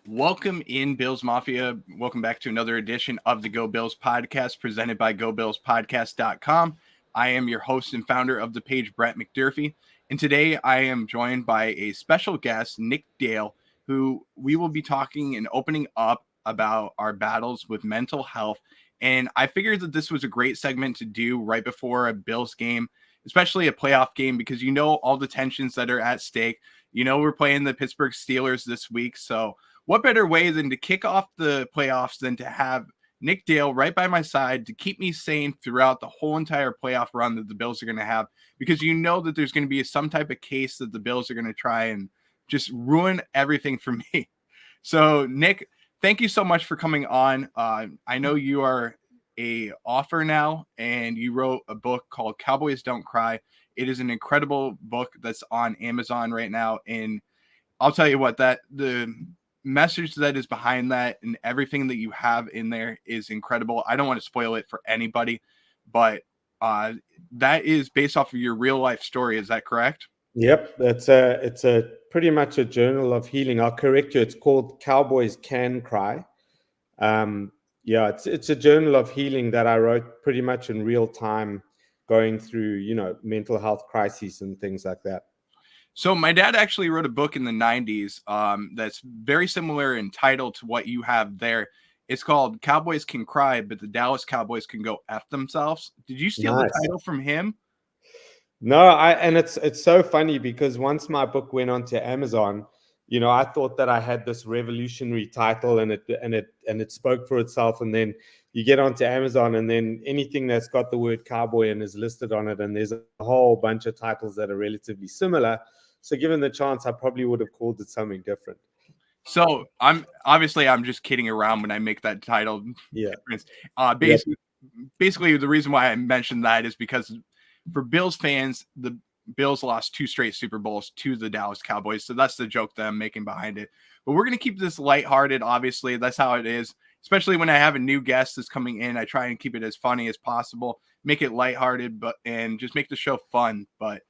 Welcome in, Bills Mafia. Welcome back to another edition of the Go Bills podcast presented by GoBillsPodcast.com. I am your host and founder of the page, Brett McDurphy. And today I am joined by a special guest, Nick Dale, who we will be talking and opening up about our battles with mental health. And I figured that this was a great segment to do right before a Bills game, especially a playoff game, because you know all the tensions that are at stake. You know, we're playing the Pittsburgh Steelers this week. So what better way than to kick off the playoffs than to have Nick Dale right by my side to keep me sane throughout the whole entire playoff run that the Bills are going to have, because you know that there's going to be some type of case that the Bills are going to try and just ruin everything for me. So, Nick, thank you so much for coming on. I know you are a author now, and you wrote a book called Cowboys Don't Cry. It is an incredible book that's on Amazon right now, and I'll tell you what, that the message that is behind that and everything that you have in there is incredible. I don't want to spoil it for anybody, but that is based off of your real life story. Is that correct? Yep, it's a pretty much a journal of healing. I'll correct you. It's called Cowboys Can Cry. Um, yeah, it's a journal of healing that I wrote pretty much in real time, going through mental health crises and things like that. So my dad actually wrote a book in the 90s that's very similar in title to what you have there. It's called Cowboys Can Cry, but the Dallas Cowboys Can Go F themselves. Did you steal the Nice. title from him? No, and it's so funny because once my book went onto Amazon, I thought that I had this revolutionary title and it spoke for itself. And then you get onto Amazon, and then anything that's got the word cowboy and is listed on it, and there's a whole bunch of titles that are relatively similar. So given the chance, I probably would have called it something different. So I'm just kidding around when I make that title Yeah. difference. Yep. Basically the reason why I mentioned that is because for Bills fans, the Bills lost 2 straight Super Bowls to the Dallas Cowboys. So that's the joke that I'm making behind it. But we're going to keep this lighthearted. Obviously, that's how it is. Especially when I have a new guest that's coming in, I try and keep it as funny as possible, make it lighthearted, and just make the show fun. But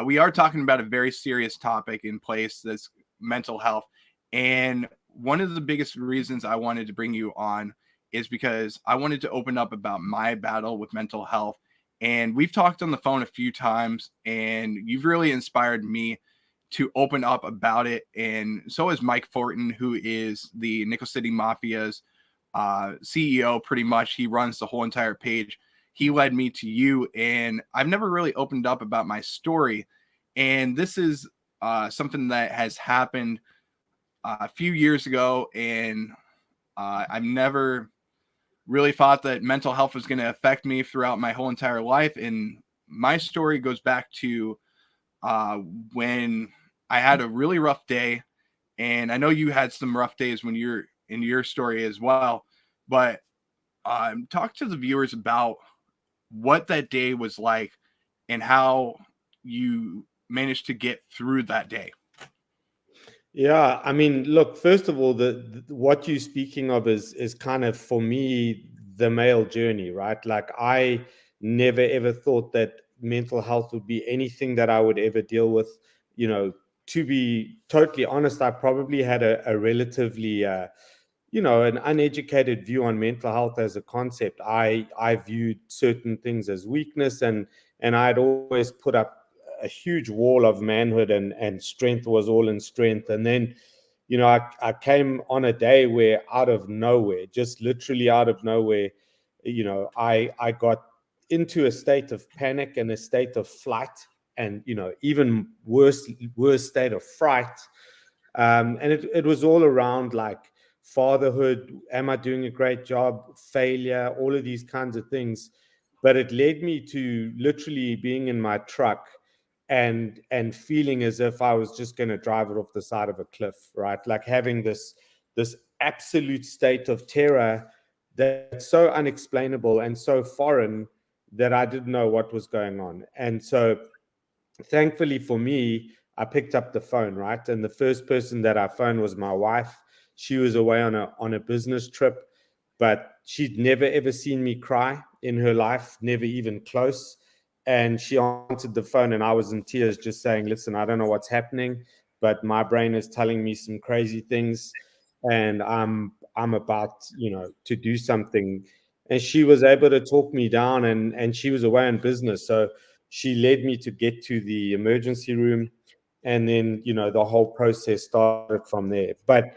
we are talking about a very serious topic in place, that's mental health. And one of the biggest reasons I wanted to bring you on is because I wanted to open up about my battle with mental health. And we've talked on the phone a few times, and you've really inspired me to open up about it. And so is Mike Fortin, who is the Nickel City Mafia's CEO, pretty much. He runs the whole entire page. He led me to you, and I've never really opened up about my story. And this is something that has happened a few years ago, and I've never really thought that mental health was going to affect me throughout my whole entire life. And my story goes back to uh, when I had a really rough day. And I know you had some rough days when you're in your story as well. But talk to the viewers about what that day was like and how you managed to get through that day. Yeah, I mean, look, first of all, what you're speaking of is kind of, for me, the male journey, right? Like, I never ever thought that mental health would be anything that I would ever deal with. You know, to be totally honest, I probably had a relatively an uneducated view on mental health as a concept. I viewed certain things as weakness, and I'd always put up a huge wall of manhood, and strength was all in strength. And then, I came on a day where, out of nowhere, just literally out of nowhere, I got into a state of panic and a state of flight, and even worse state of fright. And it was all around, like, fatherhood. Am I doing a great job? Failure, all of these kinds of things. But it led me to literally being in my truck and feeling as if I was just going to drive it off the side of a cliff, right? Like, having this absolute state of terror that's so unexplainable and so foreign that I didn't know what was going on. And so, thankfully for me, I picked up the phone, right? And the first person that I phoned was my wife. She was away on a business trip, but she'd never ever seen me cry in her life, never even close. And she answered the phone, and I was in tears, just saying, "Listen, I don't know what's happening, but my brain is telling me some crazy things." and I'm about, to do something. And she was able to talk me down, and she was away on business, so she led me to get to the emergency room, and then the whole process started from there. But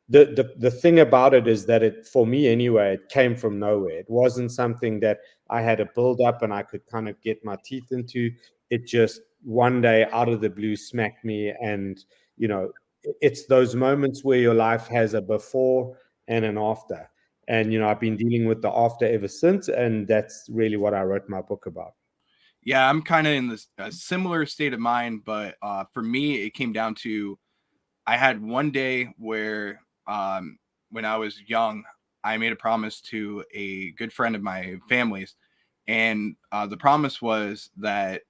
the thing about it is that, it, for me anyway, it came from nowhere. It wasn't something that I had to build up and I could kind of get my teeth into. It just one day out of the blue smacked me. And you know it's those moments where your life has a before and an after. And I've been dealing with the after ever since, and that's really what I wrote my book about. Yeah, I'm kind of in this a similar state of mind, but for me, it came down to I had one day where when I was young, I made a promise to a good friend of my family's, and the promise was that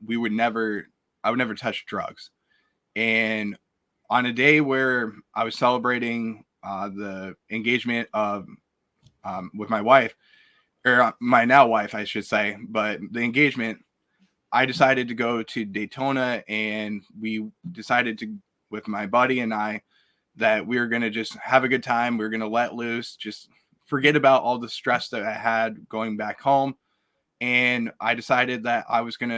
we would never, I would never touch drugs. And on a day where I was celebrating the engagement of with my wife, or my now wife, I should say, but the engagement, I decided to go to Daytona, and we decided to, with my buddy and I, that we were going to just have a good time. We were going to let loose, just forget about all the stress that I had going back home. And I decided that I was going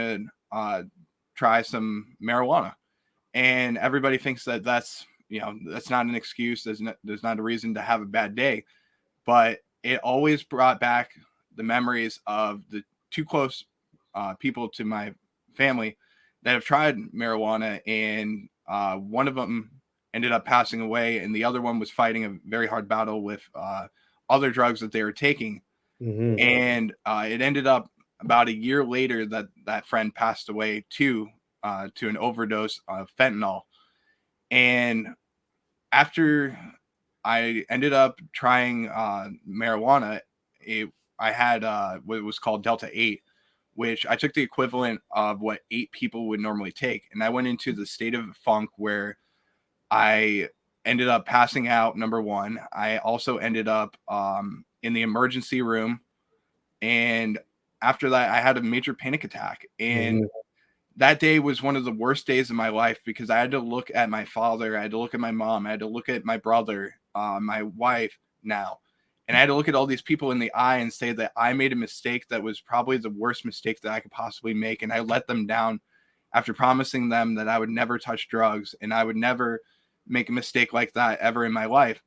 to try some marijuana. And everybody thinks that that's not an excuse. There's not a reason to have a bad day. But it always brought back the memories of the two close people to my family that have tried marijuana, and one of them ended up passing away, and the other one was fighting a very hard battle with other drugs that they were taking. Hmm. And it ended up about a year later that that friend passed away too, to an overdose of fentanyl. And after I ended up trying marijuana, it, I had what was called Delta 8, which I took the equivalent of what 8 people would normally take. And I went into the state of funk where I ended up passing out, number one. I also ended up in the emergency room. And after that, I had a major panic attack. And Hmm. that day was one of the worst days of my life because I had to look at my father, I had to look at my mom, I had to look at my brother, my wife now, and I had to look at all these people in the eye and say that I made a mistake that was probably the worst mistake that I could possibly make, and I let them down after promising them that I would never touch drugs and I would never make a mistake like that ever in my life.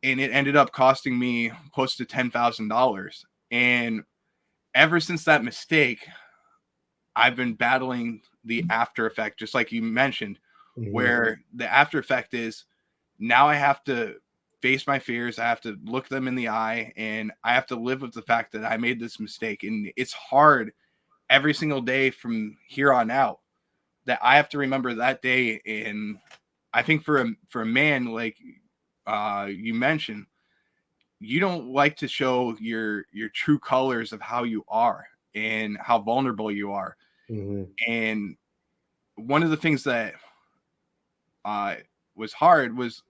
And it ended up costing me close to $10,000. And ever since that mistake, I've been battling the after effect, just like you mentioned, Hmm. where the after effect is now I have to face my fears. I have to look them in the eye, and I have to live with the fact that I made this mistake. And it's hard every single day from here on out that I have to remember that day. And I think for a man, like you mentioned, you don't like to show your true colors of how you are and how vulnerable you are. Hmm. And one of the things that uh, was hard was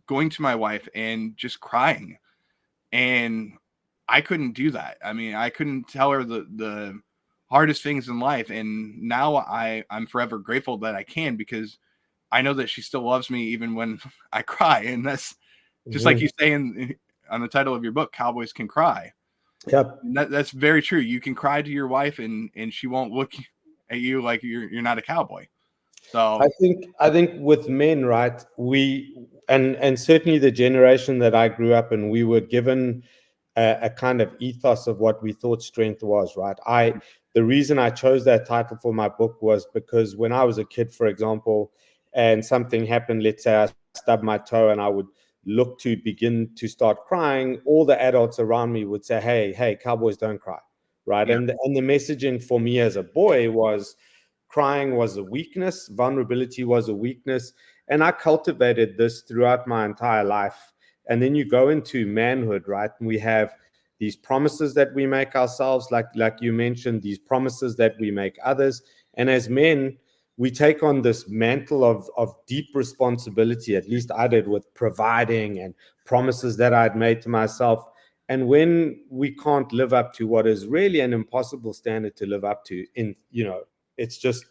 going to my wife and just crying. And I couldn't do that. I mean, I couldn't tell her the hardest things in life. And now I'm forever grateful that I can, because I know that she still loves me even when I cry. And that's just like Hmm. you say on the title of your book, Cowboys Can Cry. Yep. And that's very true. You can cry to your wife, and she won't look at you like you're not a cowboy. So I think with men, right? And certainly the generation that I grew up in, we were given a kind of ethos of what we thought strength was, right? The reason I chose that title for my book was because when I was a kid, for example, and something happened, let's say I stubbed my toe and I would look to begin to start crying, all the adults around me would say, hey, cowboys don't cry, right? yeah, And the messaging for me as a boy was crying was a weakness, vulnerability was a weakness. And I cultivated this throughout my entire life. And then you go into manhood, right? And we have these promises that we make ourselves, like you mentioned, these promises that we make others. And as men, we take on this mantle of deep responsibility. At least I did, with providing and promises that I'd made to myself. And when we can't live up to what is really an impossible standard to live up to, it's just,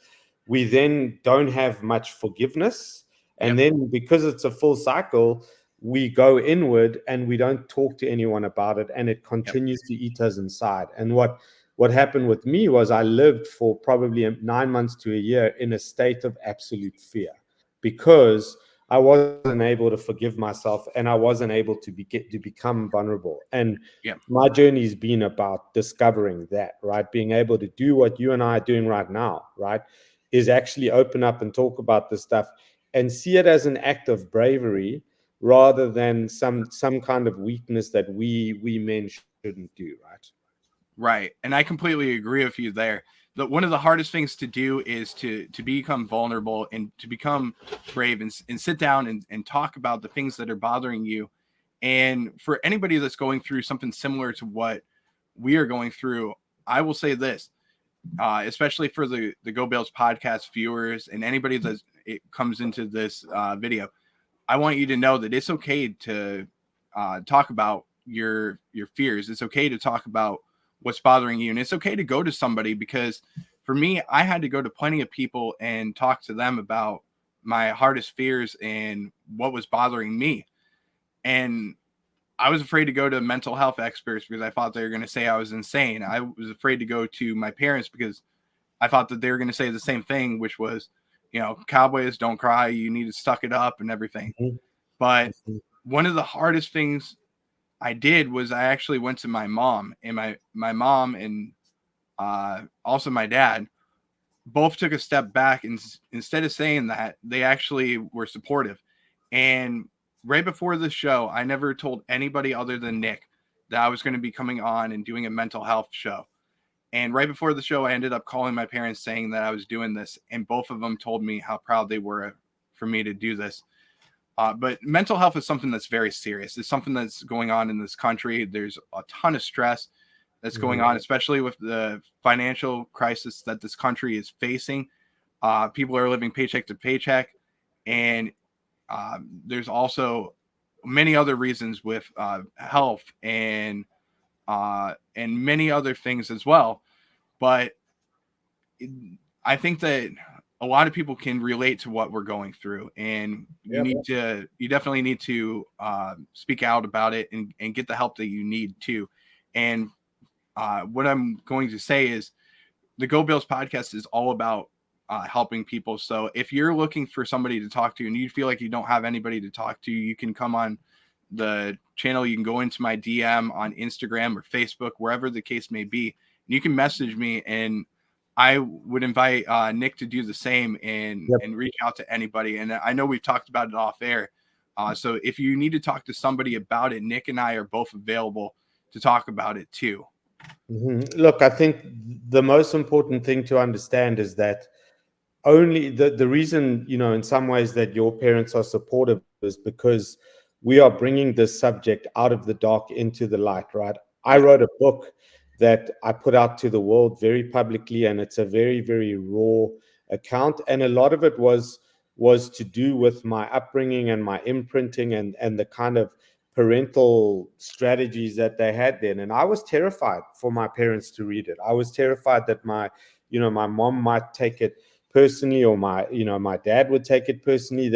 we then don't have much forgiveness. yep, And then because it's a full cycle, we go inward and we don't talk to anyone about it, and it Yep. continues to eat us inside. And what happened with me was I lived for probably 9 months to a year in a state of absolute fear, because I wasn't able to forgive myself, and I wasn't able to become vulnerable. And Yep. my journey has been about discovering that, right? Being able to do what you and I are doing right now, right? Is actually open up and talk about this stuff and see it as an act of bravery rather than some kind of weakness that we men shouldn't do, right? Right. And I completely agree with you there. One of the hardest things to do is to become vulnerable and to become brave and sit down and talk about the things that are bothering you. And for anybody that's going through something similar to what we are going through, I will say this, especially for the Go Bills podcast viewers and anybody that it comes into this video, I want you to know that it's okay to talk about your fears. It's okay to talk about what's bothering you, and it's okay to go to somebody, because for me, I had to go to plenty of people and talk to them about my hardest fears and what was bothering me. And I was afraid to go to mental health experts because I thought they were going to say I was insane. I was afraid to go to my parents because I thought that they were going to say the same thing, which was, Cowboys don't cry. You need to suck it up and everything. Mhm. But Mhm. one of the hardest things I did was I actually went to my mom, and my mom and also my dad both took a step back, and instead of saying that, they actually were supportive. And right before the show, I never told anybody other than Nick that I was going to be coming on and doing a mental health show. And right before the show, I ended up calling my parents saying that I was doing this, and both of them told me how proud they were for me to do this. But mental health is something that's very serious. It's something that's going on in this country. There's a ton of stress that's going Mhm. on, especially with the financial crisis that this country is facing. People are living paycheck to paycheck, and there's also many other reasons with health and many other things as well. But I think that a lot of people can relate to what we're going through, and Yep. you definitely need to speak out about it and get the help that you need too. And what I'm going to say is the Go Bills podcast is all about helping people. So if you're looking for somebody to talk to and you feel like you don't have anybody to talk to, you can come on the channel. You can go into my DM on Instagram or Facebook, wherever the case may be. And you can message me, and I would invite Nick to do the same Yep. and reach out to anybody. And I know we've talked about it off air. So if you need to talk to somebody about it, Nick and I are both available to talk about it too. Mhm. Look, I think the most important thing to understand is that only the reason, in some ways, that your parents are supportive is because we are bringing this subject out of the dark into the light, right? I Yeah. wrote a book that I put out to the world very publicly, and it's a very, very raw account, and a lot of it was to do with my upbringing and my imprinting and the kind of parental strategies that they had then. And I was terrified for my parents to read it. I was terrified that my mom might take it personally, or my dad would take it personally.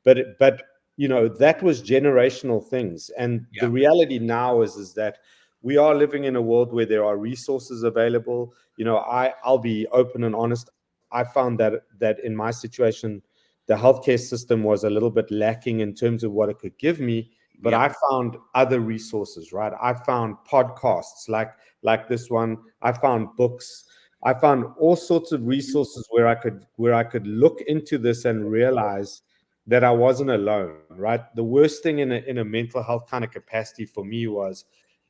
But that was generational things. And the Yeah. reality now is that we are living in a world where there are resources available. I'll be open and honest. I found that in my situation, the healthcare system was a little bit lacking in terms of what it could give me. But Yep. I found other resources, right? I found podcasts like this one. I found books. I found all sorts of resources where I could look into this and realize that I wasn't alone, right? The worst thing in a mental health kind of capacity for me was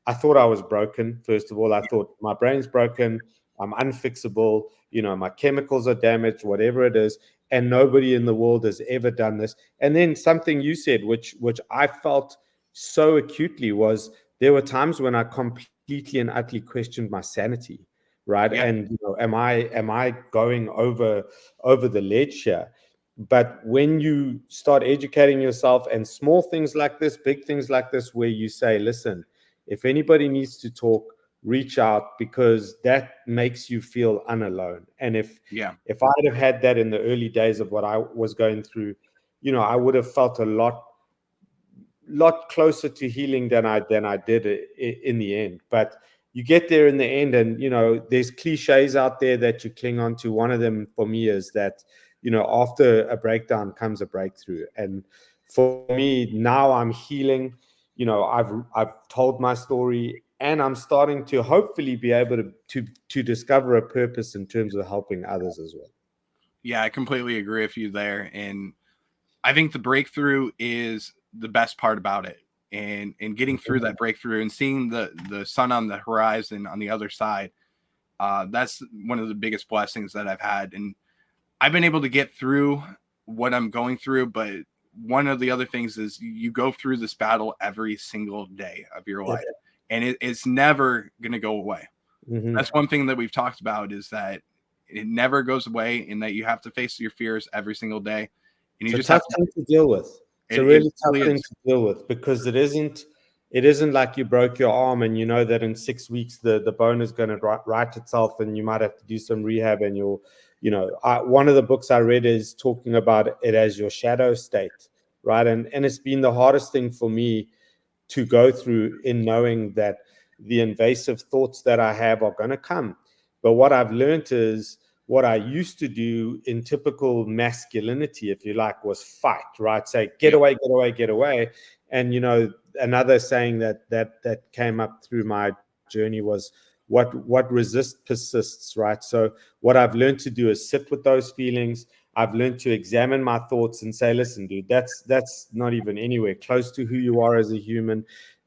I thought I was broken. First of all, I thought my brain's broken, I'm unfixable, my chemicals are damaged, whatever it is, and nobody in the world has ever done this. And then something you said, which I felt so acutely, was there were times when I completely and utterly questioned my sanity, right? Yeah. And am I going over the ledge here? But when you start educating yourself, and small things like this, big things like this, where you say, listen, if anybody needs to talk, reach out, because that makes you feel unalone. And Yeah. if I'd have had that in the early days of what I was going through, I would have felt lot closer to healing than I did in the end. But you get there in the end, and there's cliches out there that you cling on to. One of them for me is that after a breakdown comes a breakthrough, and for me now I'm healing. I've told my story, and I'm starting to hopefully be able to discover a purpose in terms of helping others as well. Yeah, I completely agree with you there. And I think the breakthrough is the best part about it. And getting through that breakthrough and seeing the sun on the horizon on the other side, that's one of the biggest blessings that I've had. And I've been able to get through what I'm going through, but one of the other things is you go through this battle every single day of your life, and it's never going to go away. Mm-hmm. That's one thing that we've talked about, is that it never goes away, and that you have to face your fears every single day. And you It's just a have tough thing to deal with. It's a it really tough really thing is. to deal with, because it isn't like you broke your arm and you know that in 6 weeks the bone is going to right itself, and you might have to do some rehab, and one of the books I read is talking about it as your shadow state, right? And it's been the hardest thing for me to go through, in knowing that the invasive thoughts that I have are going to come. But what I've learned is, what I used to do in typical masculinity, if you like, was fight, right? Say, get away, get away, get away. And, another saying that came up through my journey was, what resists persists, right? So what I've learned to do is sit with those feelings. I've learned to examine my thoughts and say, listen, dude, that's not even anywhere close to who you are as a human.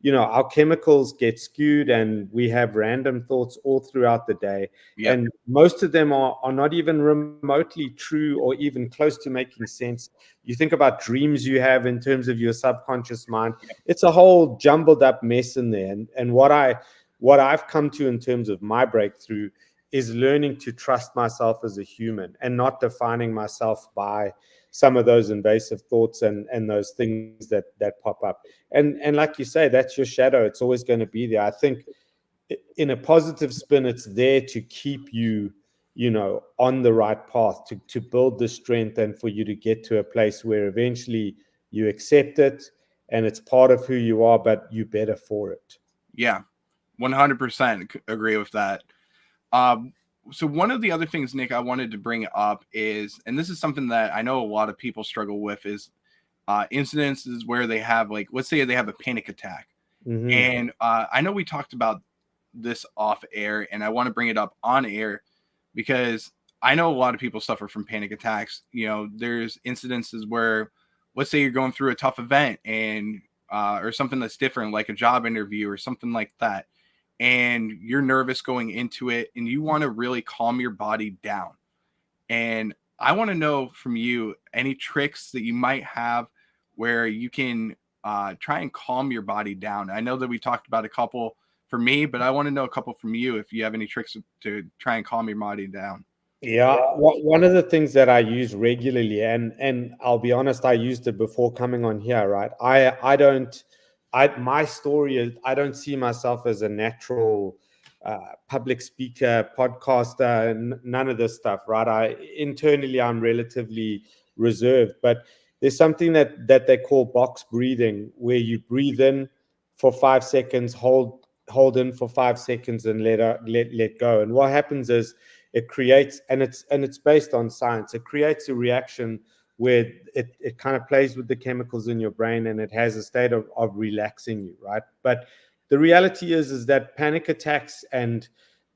Our chemicals get skewed, and we have random thoughts all throughout the day. Yep. And most of them are not even remotely true or even close to making sense. You think about dreams you have in terms of your subconscious mind. It's a whole jumbled up mess in there. And what I've come to in terms of my breakthrough is learning to trust myself as a human, and not defining myself by some of those invasive thoughts and those things that pop up. And like you say, that's your shadow. It's always going to be there. I think in a positive spin, it's there to keep you, on the right path, to build the strength, and for you to get to a place where eventually you accept it and it's part of who you are, but you're better for it. Yeah, 100% agree with that. Um, so one of the other things, Nick, I wanted to bring up is, and this is something that I know a lot of people struggle with, is incidences where they have, like, let's say they have a panic attack. Mm-hmm. And I know we talked about this off air, and I want to bring it up on air because I know a lot of people suffer from panic attacks. There's incidences where, let's say you're going through a tough event, and or something that's different, like a job interview or something like that, and you're nervous going into it, and you want to really calm your body down. And I want to know from you any tricks that you might have where you can try and calm your body down. I know that we talked about a couple for me, but I want to know a couple from you if you have any tricks to try and calm your body down. Yeah, one of the things that I use regularly, and I'll be honest, I used it before coming on here, right? My story is, I don't see myself as a natural public speaker, podcaster, none of this stuff, right? Internally, I'm relatively reserved, but there's something that they call box breathing, where you breathe in for 5 seconds, hold in for 5 seconds, and let go. And what happens is, it creates, and it's based on science, it creates a reaction where it kind of plays with the chemicals in your brain, and it has a state of relaxing you, right? But the reality is that panic attacks and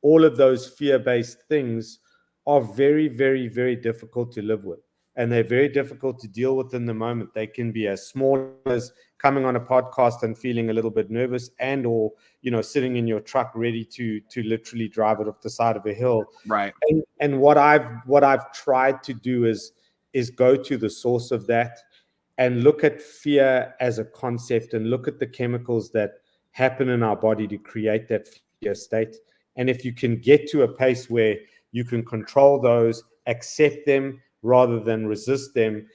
all of those fear-based things are very, very, very difficult to live with, and they're very difficult to deal with in the moment. They can be as small as coming on a podcast and feeling a little bit nervous, and or sitting in your truck ready to literally drive it off the side of a hill. Right. And what I've tried to do is go to the source of that, and look at fear as a concept, and look at the chemicals that happen in our body to create that fear state. And if you can get to a place where you can control those, accept them rather than resist them,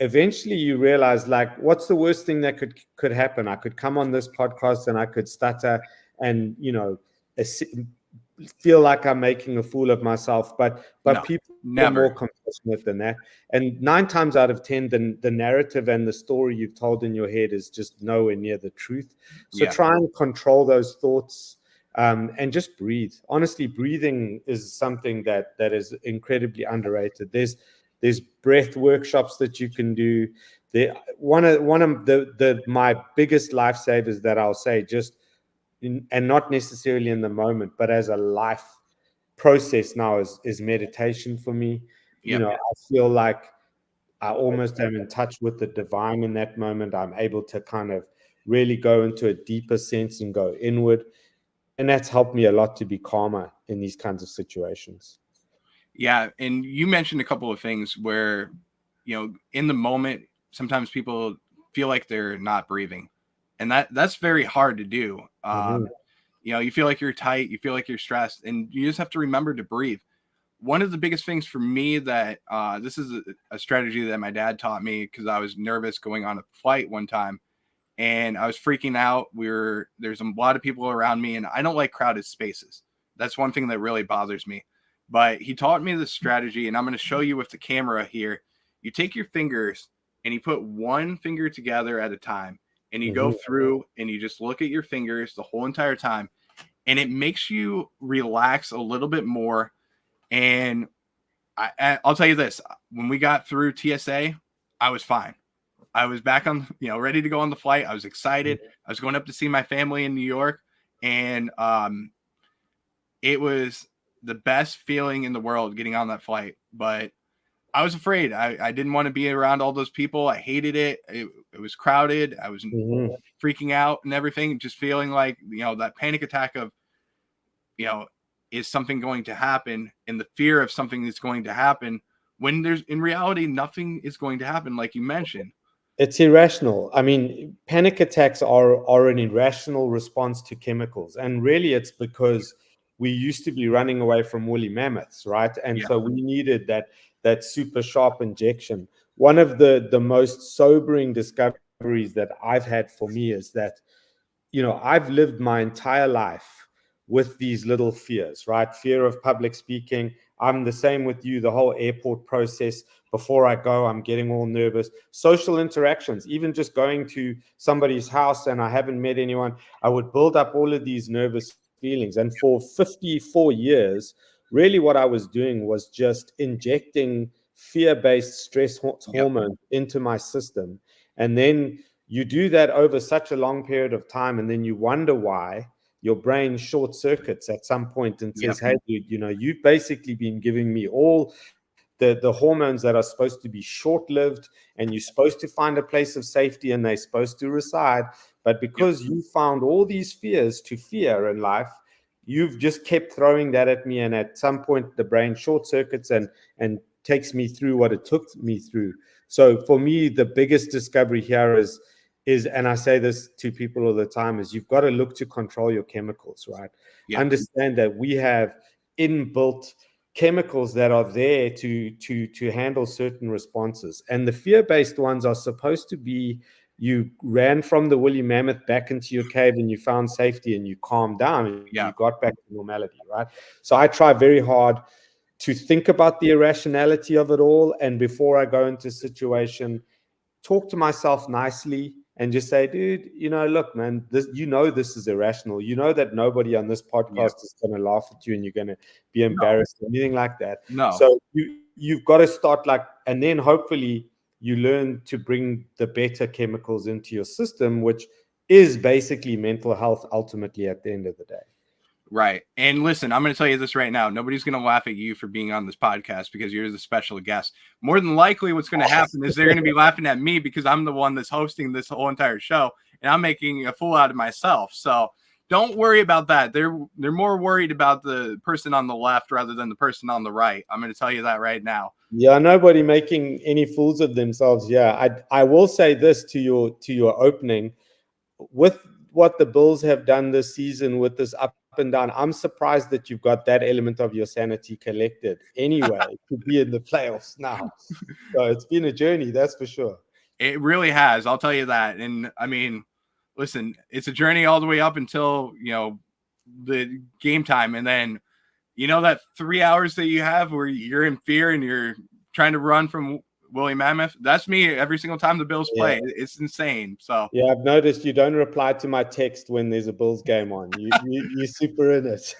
eventually you realize, like, what's the worst thing that could happen? I could come on this podcast and I could stutter, and feel like I'm making a fool of myself, but No, people are more never. compassionate than that. And 9 times out of 10, the narrative and the story you've told in your head is just nowhere near the truth. So Yeah. try and control those thoughts, and just breathe. Honestly, breathing is something that is incredibly underrated. There's breath workshops that you can do. There, one of the my biggest lifesavers that I'll say, just and not necessarily in the moment, but as a life process now, is meditation for me. Yep. I feel like I almost am in touch with the divine in that moment. I'm able to kind of really go into a deeper sense and go inward. And that's helped me a lot to be calmer in these kinds of situations. Yeah. And you mentioned a couple of things where, in the moment, sometimes people feel like they're not breathing. And that's very hard to do. Mm-hmm. You feel like you're tight, you feel like you're stressed, and you just have to remember to breathe. One of the biggest things for me that this is a strategy that my dad taught me because I was nervous going on a flight one time and I was freaking out. There's a lot of people around me, and I don't like crowded spaces. That's one thing that really bothers me. But he taught me this strategy, and I'm going to show you with the camera here. You take your fingers and you put one finger together at a time, and you go Mm-hmm. through and you just look at your fingers the whole entire time, and it makes you relax a little bit more. And I'll tell you this: when we got through TSA, I was fine. I was back on, ready to go on the flight. I was excited. I was going up to see my family in New York, and it was the best feeling in the world getting on that flight. But I was afraid. I didn't want to be around all those people. I hated it. It was crowded. I was Mm-hmm. freaking out and everything, just feeling like, that panic attack of, you know, is something going to happen, and the fear of something that's going to happen when there's in reality nothing is going to happen, like you mentioned. It's irrational. I mean, panic attacks are an irrational response to chemicals, and really, it's because we used to be running away from woolly mammoths, right? And Yeah. so we needed that super sharp injection. One of the most sobering discoveries that I've had for me is that I've lived my entire life with these little fears, right? Fear of public speaking. I'm the same with you. The whole airport process, before I go, I'm getting all nervous. Social interactions, even just going to somebody's house and I haven't met anyone, I would build up all of these nervous feelings. And for 54 years, really what I was doing was just injecting fear-based stress Yep. hormone into my system. And then you do that over such a long period of time, and then you wonder why your brain short circuits at some point and Yep. says, hey dude, you've basically been giving me all the hormones that are supposed to be short-lived, and you're supposed to find a place of safety and they're supposed to reside, but Yep. because you found all these fears to fear in life, you've just kept throwing that at me, and at some point the brain short circuits and takes me through what it took me through. So for me, the biggest discovery here is, and I say this to people all the time, is you've got to look to control your chemicals, right? Yep. Understand that we have inbuilt chemicals that are there to handle certain responses, and the fear-based ones are supposed to be, you ran from the woolly mammoth back into your cave and you found safety and you calmed down and you Yeah. got back to normality, right? So I try very hard to think about the irrationality of it all, and before I go into a situation, talk to myself nicely and just say, dude, look, man, this is irrational. You know that nobody on this Yep. podcast is going to laugh at you and you're going to be No. embarrassed or anything like that. No. So you've got to start and then hopefully you learn to bring the better chemicals into your system, which is basically mental health ultimately at the end of the day. Right. And listen, I'm going to tell you this right now. Nobody's going to laugh at you for being on this podcast because you're the special guest. More than likely, what's going to happen is they're going to be laughing at me because I'm the one that's hosting this whole entire show and I'm making a fool out of myself. So don't worry about that. They're more worried about the person on the left rather than the person on the right. I'm going to tell you that right now. Yeah, nobody making any fools of themselves. Yeah, I will say this to your opening, with what the Bills have done this season with this up and down, I'm surprised that you've got that element of your sanity collected anyway to be in the playoffs now. So it's been a journey, that's for sure. It really has. I'll tell you that. And I mean, listen, it's a journey all the way up until, the game time. And then You know that 3 hours that you have where you're in fear and you're trying to run from Willie Mammoth? That's me every single time the Bills Yeah. play. It's insane. So Yeah, I've noticed you don't reply to my text when there's a Bills game on. You super in it.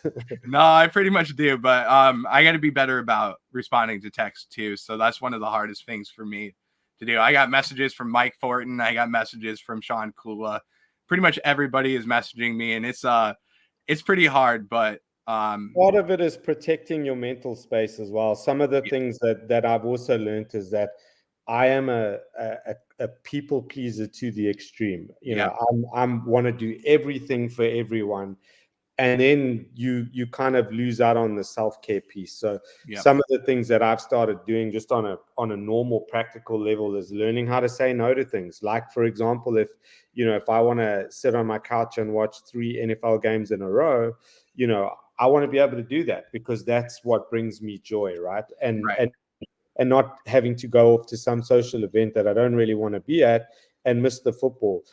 no, I pretty much do, but I got to be better about responding to text too. So that's one of the hardest things for me to do. I got messages from Mike Fortin, I got messages from Sean Kula. Pretty much everybody is messaging me, and it's pretty hard, but Part of it is protecting your mental space as well. Some of the yeah, things that I've also learned is that I am a people pleaser to the extreme. You yeah, know, I'm want to do everything for everyone, and then you kind of lose out on the self-care piece. So yeah, some of the things that I've started doing just on a normal practical level is learning how to say no to things. Like, for example, if I want to sit on my couch and watch 3 NFL games in a row, I want to be able to do that because that's what brings me joy, right? and right, and and not having to go off to some social event that I don't really want to be at and miss the football.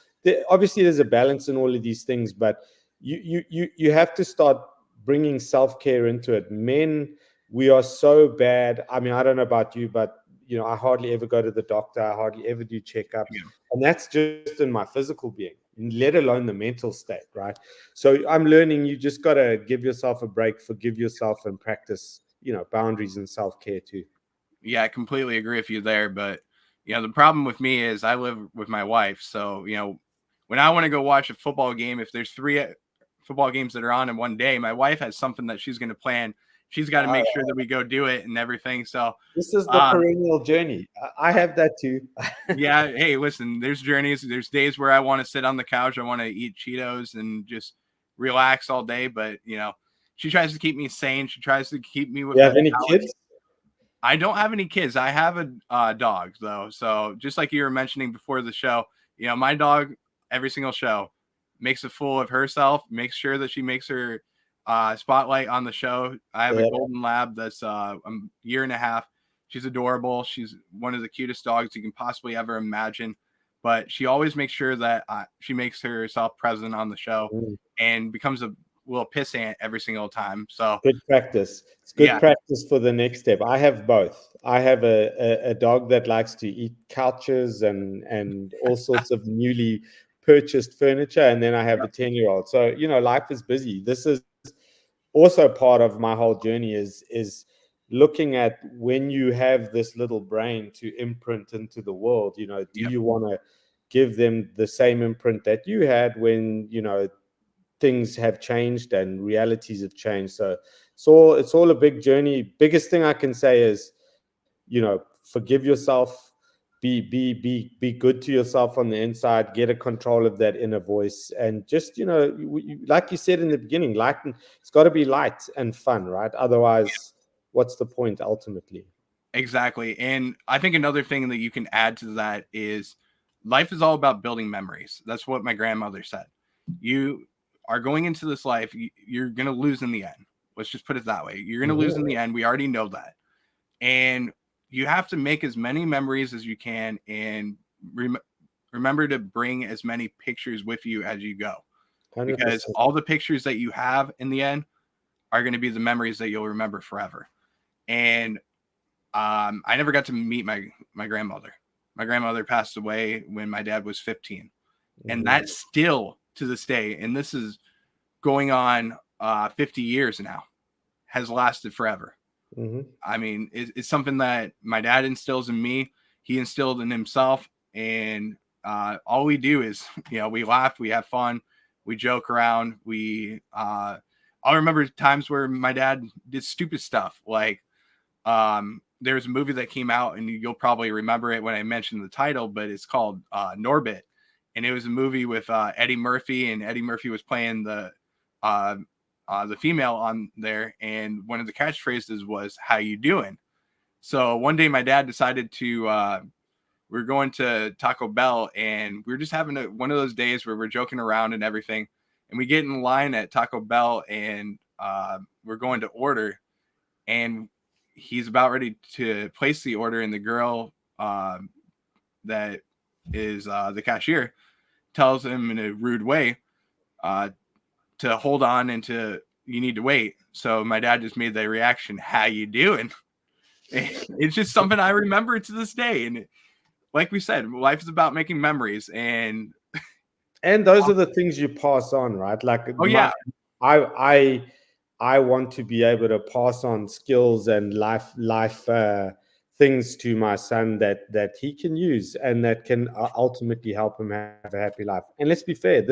Obviously, there's a balance in all of these things, but you have to start bringing self care into it. Men, we are so bad. I mean, I don't know about you, but I hardly ever go to the doctor. I hardly ever do checkups, yeah. and that's just in my physical being, let alone the mental state, right? So I'm learning. You just got to give yourself a break, forgive yourself, and practice, boundaries and self care too. Yeah, I completely agree with you there. But the problem with me is I live with my wife, so when I want to go watch a football game, if there's three football games that are on in one day, my wife has something that she's going to plan. She's got to make sure that we go do it and everything. So, This is the um, perennial journey. I have that too. yeah, hey, listen, there's journeys. There's days where I want to sit on the couch, I want to eat Cheetos and just relax all day. But she tries to keep me sane. She tries to keep me with You have any mentality. kids? I don't have any kids. I have a dog though. So just like you were mentioning before the show, my dog every single show makes a fool of herself. Makes sure that she makes her spotlight on the show. I have a Yeah. golden lab that's a year and a half. She's adorable. She's one of the cutest dogs you can possibly ever imagine. But she always makes sure that she makes herself present on the show Mm. and becomes a little pissant every single time. So Good practice. It's good yeah, practice for the next step. I have both. I have a dog that likes to eat couches and all sorts of newly purchased furniture, and then I have yeah, a 10-year-old. So life is busy. This is also part of my whole journey is looking at when you have this little brain to imprint into the world. Do yeah. you want to give them the same imprint that you had when things have changed and realities have changed? So it's all a big journey. Biggest thing I can say is forgive yourself, be good to yourself on the inside, get a control of that inner voice, and just like you said in the beginning, it's got to be light and fun, right? Otherwise, what's the point ultimately? Exactly. And I think another thing that you can add to that is life is all about building memories. That's what my grandmother said. You are going into this life, you're going to lose in the end. Let's just put it that way. You're going to lose Mhm. in the end. We already know that. And you have to make as many memories as you can and remember to bring as many pictures with you as you go, because 100%. all the pictures that you have in the end are going to be the memories that you'll remember forever. And I never got to meet my grandmother. My grandmother passed away when my dad was 15, and Mhm. that's still to this day. And this is going on 50 years now. Has lasted forever. Mhm. I mean, it's something that my dad instills in me. He instilled in himself, and all we do is, we laugh, we have fun, we joke around. I remember times where my dad did stupid stuff like there's a movie that came out, and you'll probably remember it when I mentioned the title, but it's called Norbit, and it was a movie with Eddie Murphy, and Eddie Murphy was playing uh, the female on there, and one of the catchphrases was "How you doing?" So one day, my dad decided to. We were going to Taco Bell, and we were just having one of those days where we're joking around and everything, and we get in line at Taco Bell, and we're going to order, and he's about ready to place the order, and the girl that is the cashier tells him in a rude way uh, to hold on and to you need to wait. So my dad just made the reaction, how you doing? It's just something I remember to this day. And like we said, life is about making memories. And those are the things you pass on, right? Like oh yeah, I want to be able to pass on skills and life things to my son that he can use and that can ultimately help him have a happy life. And let's be fair,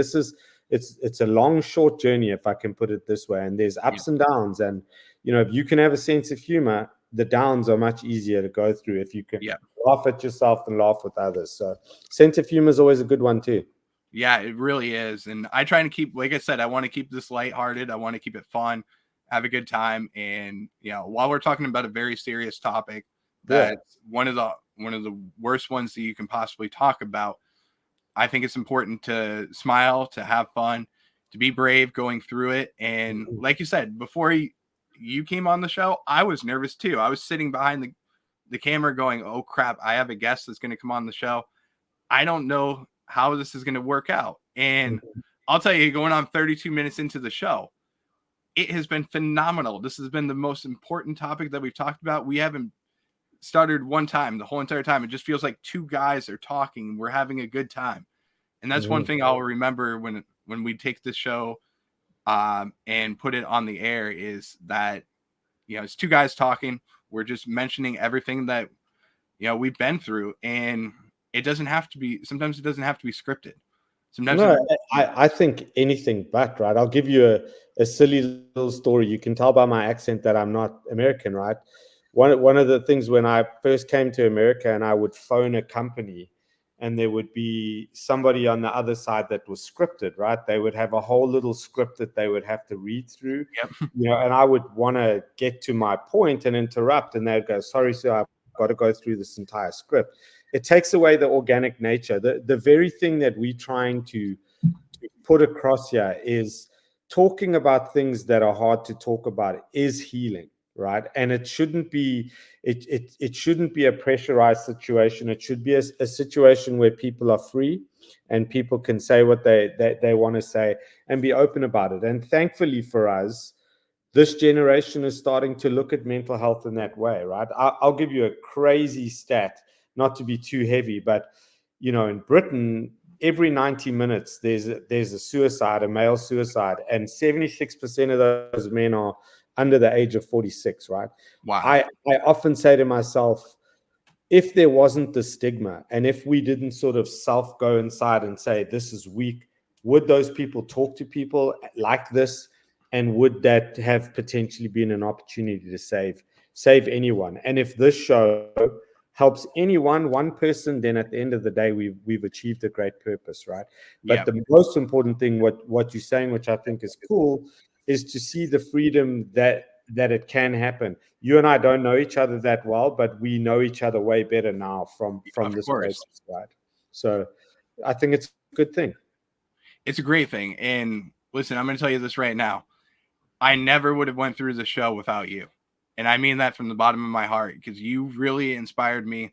it's a long, short journey, if I can put it this way. And there's ups and downs. And if you can have a sense of humor, the downs are much easier to go through if you can laugh at yourself and laugh with others. So sense of humor is always a good one too. Yeah, it really is. And I try to keep, like I said, I want to keep this lighthearted. I want to keep it fun, have a good time. And while we're talking about a very serious topic, that's one of the worst ones that you can possibly talk about. I think it's important to smile, to have fun, to be brave going through it. And like you said, before you came on the show, I was nervous too. I was sitting behind the camera going, oh crap, I have a guest that's going to come on the show. I don't know how this is going to work out. And I'll tell you, going on 32 minutes into the show, it has been phenomenal. This has been the most important topic that we've talked about. We haven't started one time the whole entire time. It just feels like two guys are talking. We're having a good time. And that's one thing I'll remember when we take this show and put it on the air, is that, it's two guys talking. We're just mentioning everything that, we've been through. And sometimes it doesn't have to be scripted. Sometimes No, I think anything but, right? I'll give you a silly little story. You can tell by my accent that I'm not American, right? One of the things when I first came to America and I would phone a company and there would be somebody on the other side that was scripted, right? They would have a whole little script that they would have to read through, and I would want to get to my point and interrupt, and they'd go, sorry, sir, I've got to go through this entire script. It takes away the organic nature. The very thing that we're trying to put across here is talking about things that are hard to talk about is healing, right? And it shouldn't be it shouldn't be a pressurized situation. It should be a situation where people are free and people can say what they want to say and be open about it. And thankfully for us, this generation is starting to look at mental health in that way, right? I'll give you a crazy stat, not to be too heavy, but in Britain, every 90 minutes there's a suicide, a male suicide, and 76% of those men are under the age of 46, right? Wow. I often say to myself, if there wasn't the stigma and if we didn't sort of self go inside and say this is weak, would those people talk to people like this? And would that have potentially been an opportunity to save anyone? And if this show helps one person, then at the end of the day, we've achieved a great purpose, right? But the most important thing, what you're saying, which I think is cool, is to see the freedom that it can happen. You and I don't know each other that well, but we know each other way better now from this process, right? So I think it's a good thing. It's a great thing. And listen, I'm going to tell you this right now. I never would have went through the show without you. And I mean that from the bottom of my heart, because you really inspired me.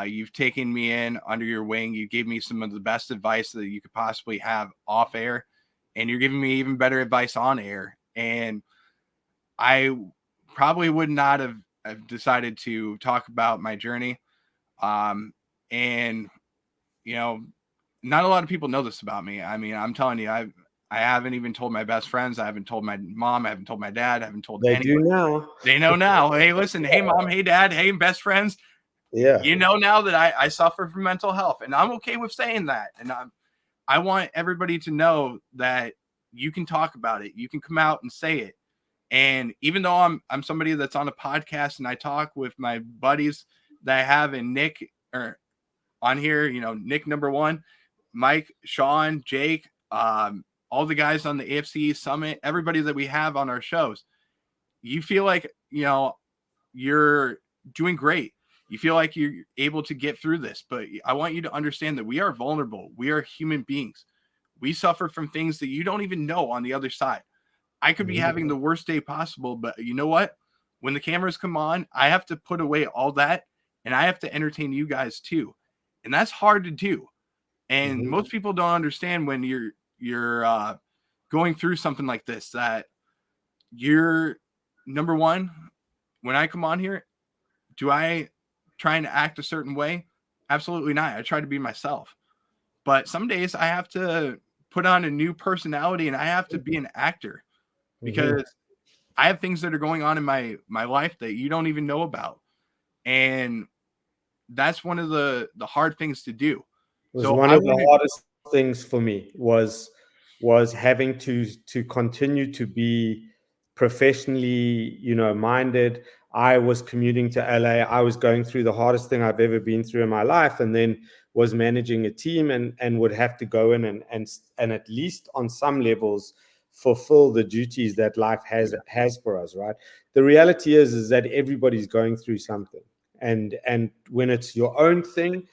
You've taken me in under your wing. You gave me some of the best advice that you could possibly have off air. And you're giving me even better advice on air. And I probably would not have decided to talk about my journey. And, not a lot of people know this about me. I mean, I'm telling you, I haven't even told my best friends. I haven't told my mom. I haven't told my dad. I haven't told They anyone. do now. They know now. Hey, listen. Hey, mom. Hey, dad. Hey, best friends. Yeah. You know now that I suffer from mental health, and I'm okay with saying that. And I want everybody to know that you can talk about it. You can come out and say it. And even though I'm somebody that's on a podcast and I talk with my buddies that I have, and Nick or on here, Nick number one, Mike, Sean, Jake, all the guys on the AFC Summit, everybody that we have on our shows, you feel like, you're doing great. You feel like you're able to get through this, but I want you to understand that we are vulnerable. We are human beings. We suffer from things that you don't even know on the other side. I could be having the worst day possible, but you know what? When the cameras come on, I have to put away all that and I have to entertain you guys too. And that's hard to do. And most people don't understand when you're going through something like this, that you're number one. When I come on here, do I try and act a certain way? Absolutely not. I try to be myself. But some days I have to put on a new personality and I have to be an actor Mm-hmm. because I have things that are going on in my life that you don't even know about. And that's one of the hard things to do. Was So one I of want the to hardest things for me was having to continue to be professionally, minded. I was commuting to LA. I was going through the hardest thing I've ever been through in my life, and then was managing a team and would have to go in and at least on some levels fulfill the duties that life has for us, right? The reality is that everybody's going through something. And when it's your own thing,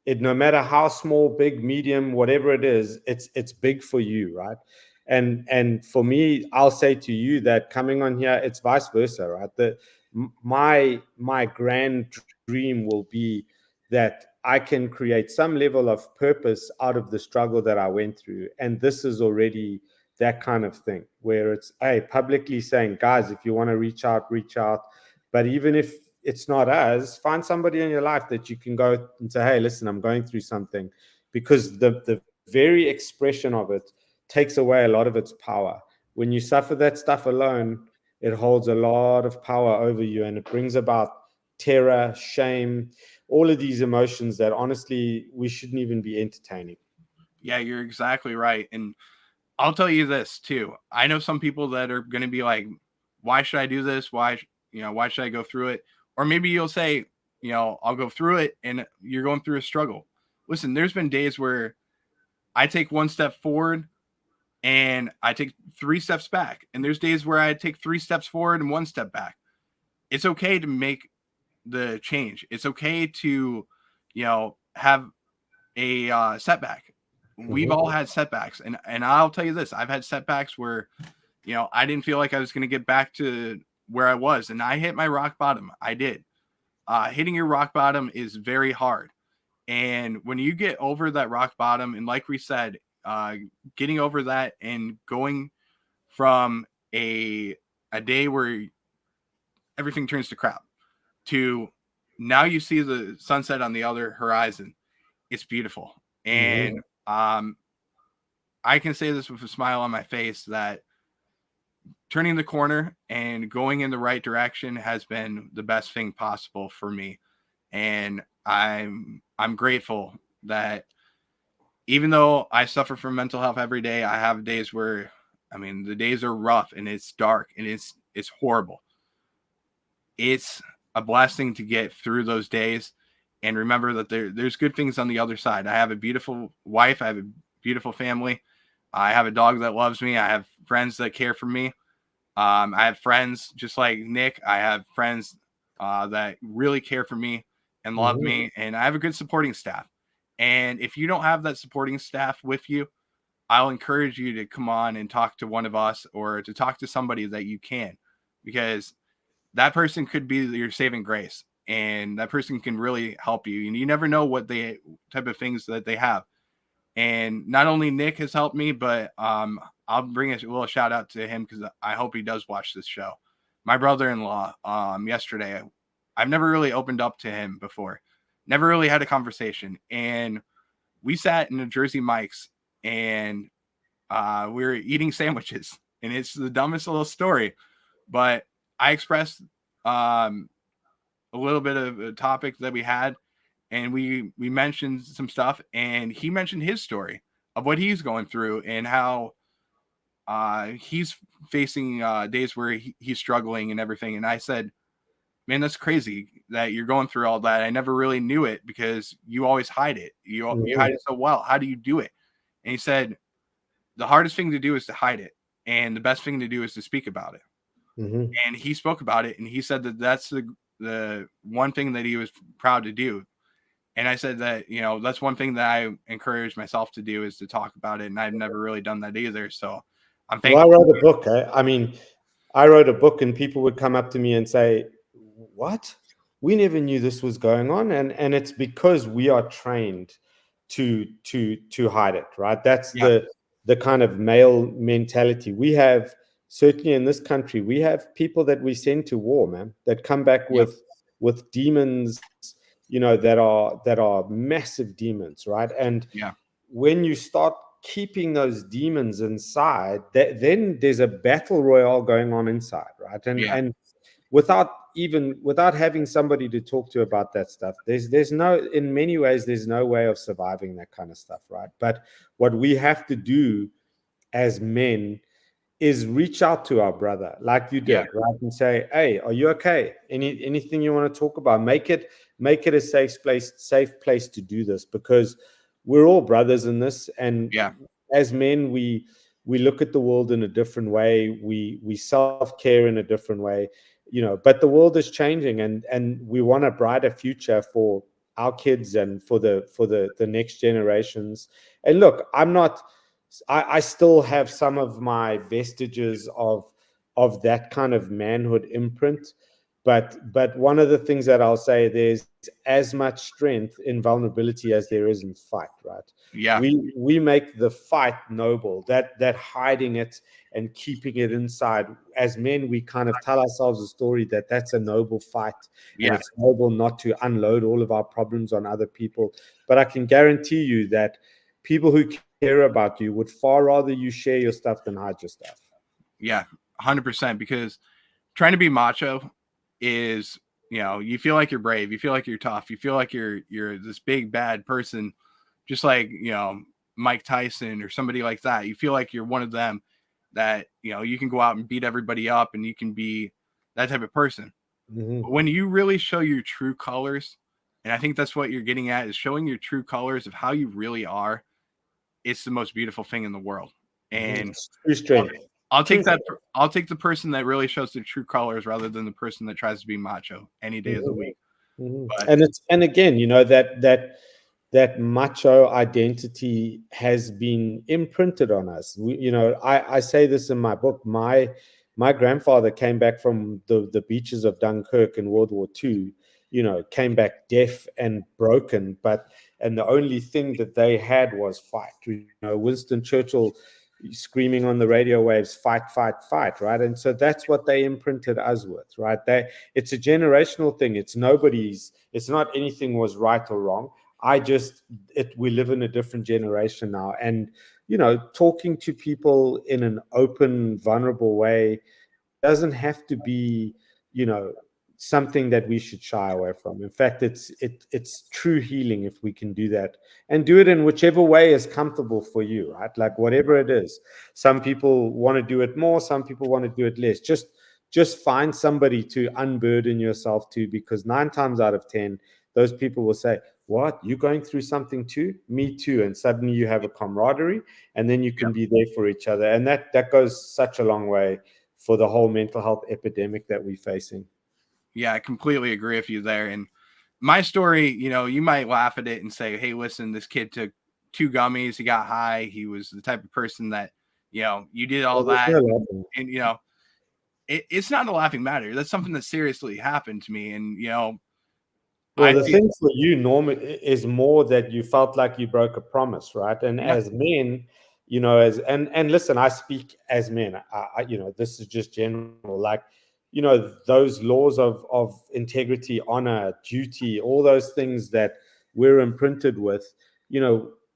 it, no matter how small, big, medium, whatever it is, it's big for you, right? And for me, I'll say to you that coming on here, it's vice versa, right? My grand dream will be that I can create some level of purpose out of the struggle that I went through. And this is already that kind of thing where it's, hey, publicly saying, guys, if you want to reach out. But even if it's not us, find somebody in your life that you can go and say, hey, listen, I'm going through something, because the very expression of it takes away a lot of its power. When you suffer that stuff alone, it holds a lot of power over you, and it brings about terror, shame, all of these emotions that honestly we shouldn't even be entertaining. yeah, you're exactly right. And I'll tell you this too. I know some people that are going to be like, why should I do this? Why should I go through it? Or maybe you'll say, I'll go through it and you're going through a struggle. Listen, there's been days where I take one step forward and I take three steps back. And there's days where I take three steps forward and one step back. It's okay to make the change. It's okay to, have a setback. We've all Mm-hmm. had setbacks, and I'll tell you this: I've had setbacks where I didn't feel like I was going to get back to where I was, and I hit my rock bottom. I did. Hitting your rock bottom is very hard, and when you get over that rock bottom, and like we said, getting over that and going from a day where everything turns to crap to now you see the sunset on the other horizon. It's beautiful, Mm-hmm. and I can say this with a smile on my face that turning the corner and going in the right direction has been the best thing possible for me. And I'm grateful that even though I suffer from mental health every day, I have days where the days are rough and it's dark and it's horrible. It's a blessing to get through those days and remember that there's good things on the other side. I have a beautiful wife, I have a beautiful family. I have a dog that loves me. I have friends that care for me. I have friends just like Nick. I have friends that really care for me and love Mm-hmm. me, and I have a good supporting staff. And if you don't have that supporting staff with you, I'll encourage you to come on and talk to one of us or to talk to somebody that you can, because that person could be your saving grace, and that person can really help you. And you never know what they type of things that they have. And not only Nick has helped me, but I'll bring a little shout out to him because I hope he does watch this show. My brother-in-law, yesterday, I've never really opened up to him before, never really had a conversation, and we sat in a Jersey Mike's and we were eating sandwiches, and it's the dumbest little story, but I expressed um, a little bit of a topic that we had, and we mentioned some stuff, and he mentioned his story of what he's going through and how he's facing days where he's struggling and everything. And I said, man, that's crazy that you're going through all that. I never really knew it because you always hide it. You hide Mm-hmm. it so well. How do you do it? And he said the hardest thing to do is to hide it, and the best thing to do is to speak about it. Mm-hmm. And he spoke about it, and he said that that's the one thing that he was proud to do. And I said that, that's one thing that I encourage myself to do is to talk about it. And I've never really done that either. So I'm Well, I thankful. wrote a book. I mean, I wrote a book, and people would come up to me and say, "What? We never knew this was going on." And it's because we are trained to hide it, right? That's Yeah. the kind of male mentality we have. certainly in this country, we have people that we send to war, man, that come back Yep. with demons, that are massive demons, right? And Yeah. when you start keeping those demons inside, then there's a battle royale going on inside, right? And Yeah. without having somebody to talk to about that stuff, there's no, in many ways, there's no way of surviving that kind of stuff, right? But what we have to do as men is reach out to our brother like you Yeah. did, right? And say, hey, are you okay? Anything you want to talk about? Make it a safe place to do this, because we're all brothers in this. And Yeah. as men, we look at the world in a different way. We self-care in a different way, but the world is changing, and we want a brighter future for our kids and for the next generations. And look, I still have some of my vestiges of that kind of manhood imprint, but one of the things that I'll say, there's as much strength in vulnerability as there is in fight, right? Yeah. We make the fight noble, that hiding it and keeping it inside. As men, we kind of tell ourselves a story that that's a noble fight, and Yeah. it's noble not to unload all of our problems on other people. But I can guarantee you that people who care about you would far rather you share your stuff than hide your stuff. Yeah. 100%. Because trying to be macho is, you feel like you're brave, you feel like you're tough, you feel like you're this big bad person, just like Mike Tyson or somebody like that. You feel like you're one of them, that you can go out and beat everybody up, and you can be that type of person. But Mm-hmm. when you really show your true colors, and I think that's what you're getting at, is showing your true colors of how you really are, it's the most beautiful thing in the world. Mm-hmm. And True I'll, strength. I'll take True that. strength. I'll take the person that really shows their true colors rather than the person that tries to be macho any day of the week. Mm-hmm. Mm-hmm. But And again, that macho identity has been imprinted on us. I say this in my book. My grandfather came back from the beaches of Dunkirk in World War II. Came back deaf and broken, and the only thing that they had was fight. Winston Churchill screaming on the radio waves, fight, fight, fight, right? And so that's what they imprinted us with, right? It's a generational thing. It's not anything was right or wrong. We live in a different generation now. And, talking to people in an open, vulnerable way doesn't have to be, you know, something that we should shy away from. In fact, it's true healing if we can do that, and do it in whichever way is comfortable for you, right? Like whatever it is. Some people want to do it more, some people want to do it less. Just find somebody to unburden yourself to, because 9 times out of 10, those people will say, what, you going through something too? Me too. And suddenly you have a camaraderie, and then you yeah, can be there for each other. And that goes such a long way for the whole mental health epidemic that we're facing. yeah, I completely agree with you there. And my story, you might laugh at it and say, "Hey, listen, this kid took 2 gummies, he got high, he was the type of person that, you did all Well, there's that, no and, laughing. and it's not a laughing matter. That's something that seriously happened to me, and Well, I the think, thing for you, Norm, is more that you felt like you broke a promise, right? And yeah, as men, and listen, I speak as men. This is just general. Like, those laws of integrity, honor, duty, all those things that we're imprinted with.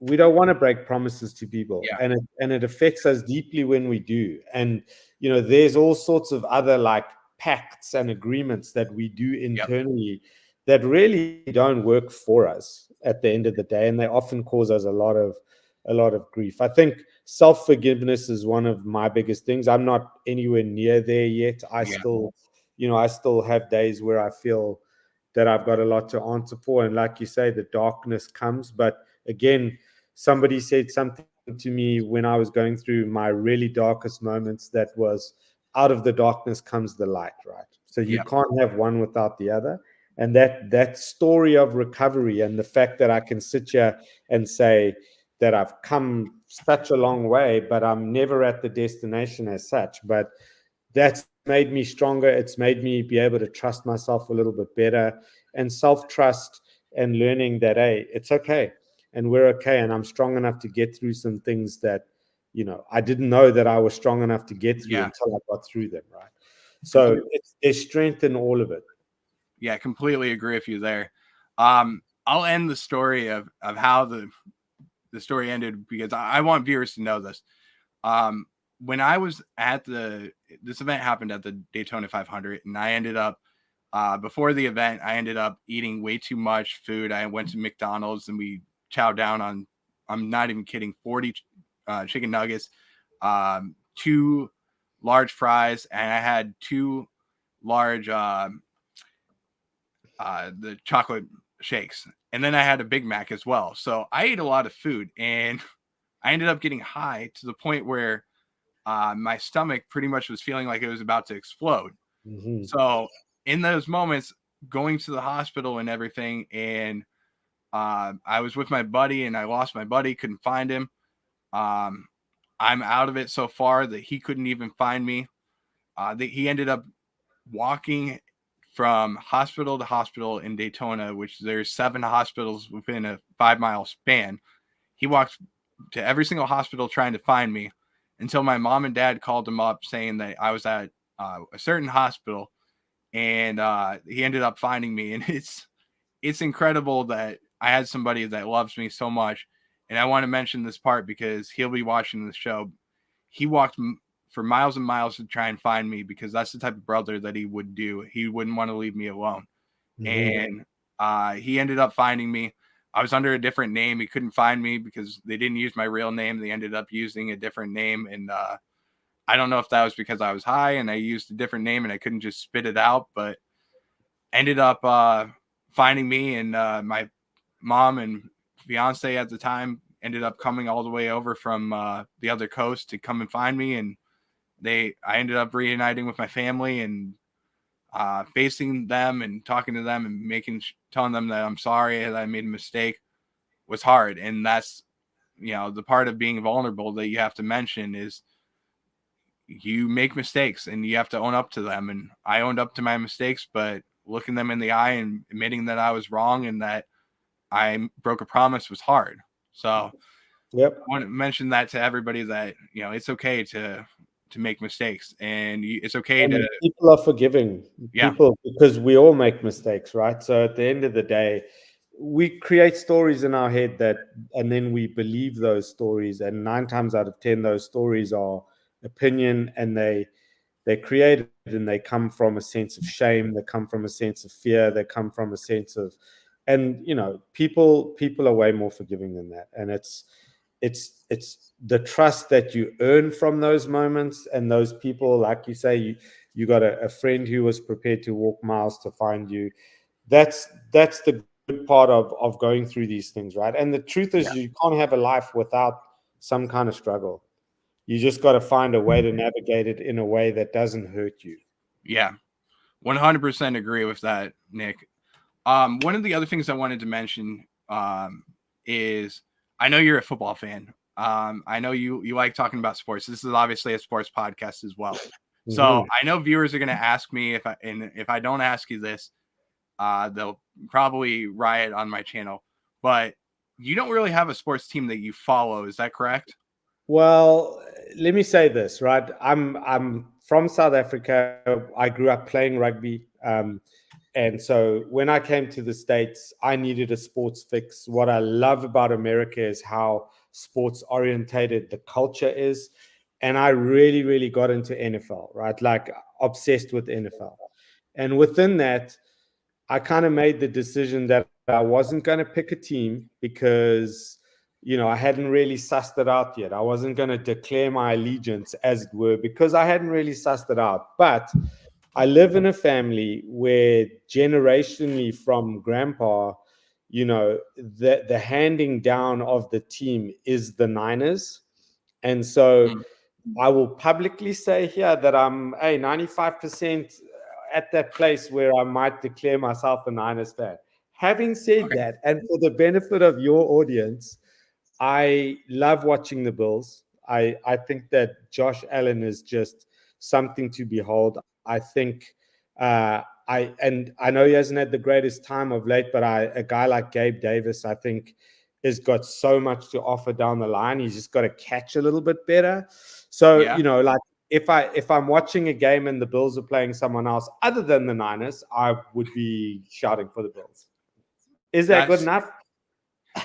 We don't want to break promises to people, yeah, and it affects us deeply when we do. And there's all sorts of other like pacts and agreements that we do yep, internally that really don't work for us at the end of the day, and they often cause us a lot of grief. I think self-forgiveness is one of my biggest things. I'm not anywhere near there yet. I yeah, still have days where I feel that I've got a lot to answer for, and like you say, the darkness comes. But again, somebody said something to me when I was going through my really darkest moments, that was, out of the darkness comes the light, right? So you yeah, can't have one without the other. And that story of recovery, and the fact that I can sit here and say that I've come such a long way, but I'm never at the destination as such. But that's made me stronger. It's made me be able to trust myself a little bit better, and self-trust, and learning that, hey, it's okay, and we're okay, and I'm strong enough to get through some things I didn't know that I was strong enough to get through Yeah, until I got through them, right? So complete. there's strength in all of it. Yeah, completely agree with you there. I'll end the story of how the story ended because I want viewers to know this. Um, when I was at this event happened at the Daytona 500, and I ended up before the event, I ended up eating way too much food. I went to McDonald's and we chowed down on, I'm not even kidding, 40 chicken nuggets, two large fries, and I had two large the chocolate shakes, and then I had a Big Mac as well. So I ate a lot of food, and I ended up getting high to the point where my stomach pretty much was feeling like it was about to explode. Hmm. So in those moments, going to the hospital and everything, and I was with my buddy, and I lost my buddy, couldn't find him. Um, I'm out of it so far that he couldn't even find me. He ended up walking from hospital to hospital in Daytona, which there's 7 hospitals within a 5-mile span. He walked to every single hospital trying to find me until my mom and dad called him up saying that I was at a certain hospital, and he ended up finding me. And it's incredible that I had somebody that loves me so much. And I want to mention this part because he'll be watching the show. He walked for miles and miles to try and find me because that's the type of brother that he would do. He wouldn't want to leave me alone. Hmm. And he ended up finding me. I was under a different name. He couldn't find me because they didn't use my real name. They ended up using a different name. And I don't know if that was because I was high and I used a different name and I couldn't just spit it out, but ended up finding me. And my mom and fiance at the time ended up coming all the way over from the other coast to come and find me. And I ended up reuniting with my family and facing them and talking to them and telling them that I'm sorry that I made a mistake was hard. And that's, the part of being vulnerable that you have to mention is you make mistakes and you have to own up to them. And I owned up to my mistakes, but looking them in the eye and admitting that I was wrong and that I broke a promise was hard. So I Yep. want to mention that to everybody that, it's okay to make mistakes, and it's okay to, And people are forgiving yeah, people because we all make mistakes, right? So at the end of the day, we create stories in our head and then we believe those stories. And 9 times out of 10, those stories are opinion, and they're created and they come from a sense of shame. They come from a sense of fear. They come from a sense of, and people are way more forgiving than that. And it's the trust that you earn from those moments and those people, like you say, you got a friend who was prepared to walk miles to find you. That's the good part of going through these things, right? And the truth yeah, is, you can't have a life without some kind of struggle. You just got to find a way to navigate it in a way that doesn't hurt you. yeah. 100% agree with that, Nick. One of the other things I wanted to mention is I know you're a football fan. I know you like talking about sports. This is obviously a sports podcast as well. So Hmm. I know viewers are going to ask me if I don't ask you this, they'll probably riot on my channel. But you don't really have a sports team that you follow. Is that correct? Well, let me say this, right? I'm from South Africa. I grew up playing rugby. And so when I came to the States, I needed a sports fix. What I love about America is how sports orientated the culture is. And I really, really got into NFL, right? Like obsessed with NFL. And within that, I kind of made the decision that I wasn't going to pick a team because, I hadn't really sussed it out yet. I wasn't going to declare my allegiance, as it were, because I hadn't really sussed it out. But I live in a family where generationally from grandpa, the handing down of the team is the Niners. And so Mm, I will publicly say here that I'm 95% at that place where I might declare myself a Niners fan. Having said okay. that, and for the benefit of your audience, I love watching the Bills. I think that Josh Allen is just something to behold. I think I know he hasn't had the greatest time of late, but a guy like Gabe Davis, I think, has got so much to offer down the line. He's just got to catch a little bit better. So, Yeah. you know, like if I'm watching a game and the Bills are playing someone else other than the Niners, I would be shouting for the Bills. Is that good enough?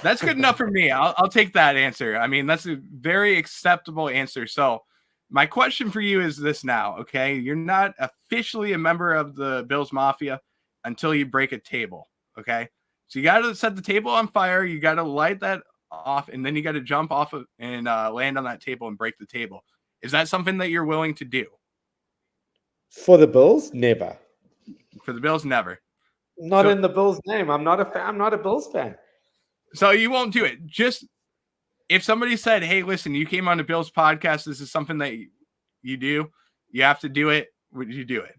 That's good enough for me. I'll take that answer. I mean, that's a very acceptable answer. So, my question for you is this now, okay? You're not officially a member of the Bills Mafia until you break a table, okay? So, you got to set the table on fire. You got to light that off, and then you got to jump off of and land on that table and break the table. Is that something that you're willing to do? For the Bills, never. For the Bills, never. Not in the Bills' name. I'm not a fan. I'm not a Bills fan. So you won't do it. Just if somebody said, "Hey, listen, you came on the Bills podcast. This is something that you do. You have to do it." Would you do it?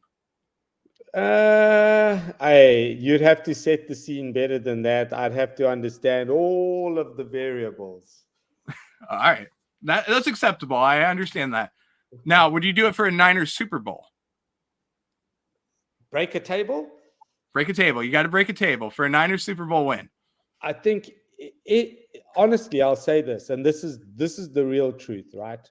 You'd have to set the scene better than that. I'd have to understand all of the variables. All right, that's acceptable. I understand that. Now, would you do it for a Niners Super Bowl? Break a table? Break a table. You got to break a table for a Niners Super Bowl win. I think honestly, I'll say this, and this is the real truth, right?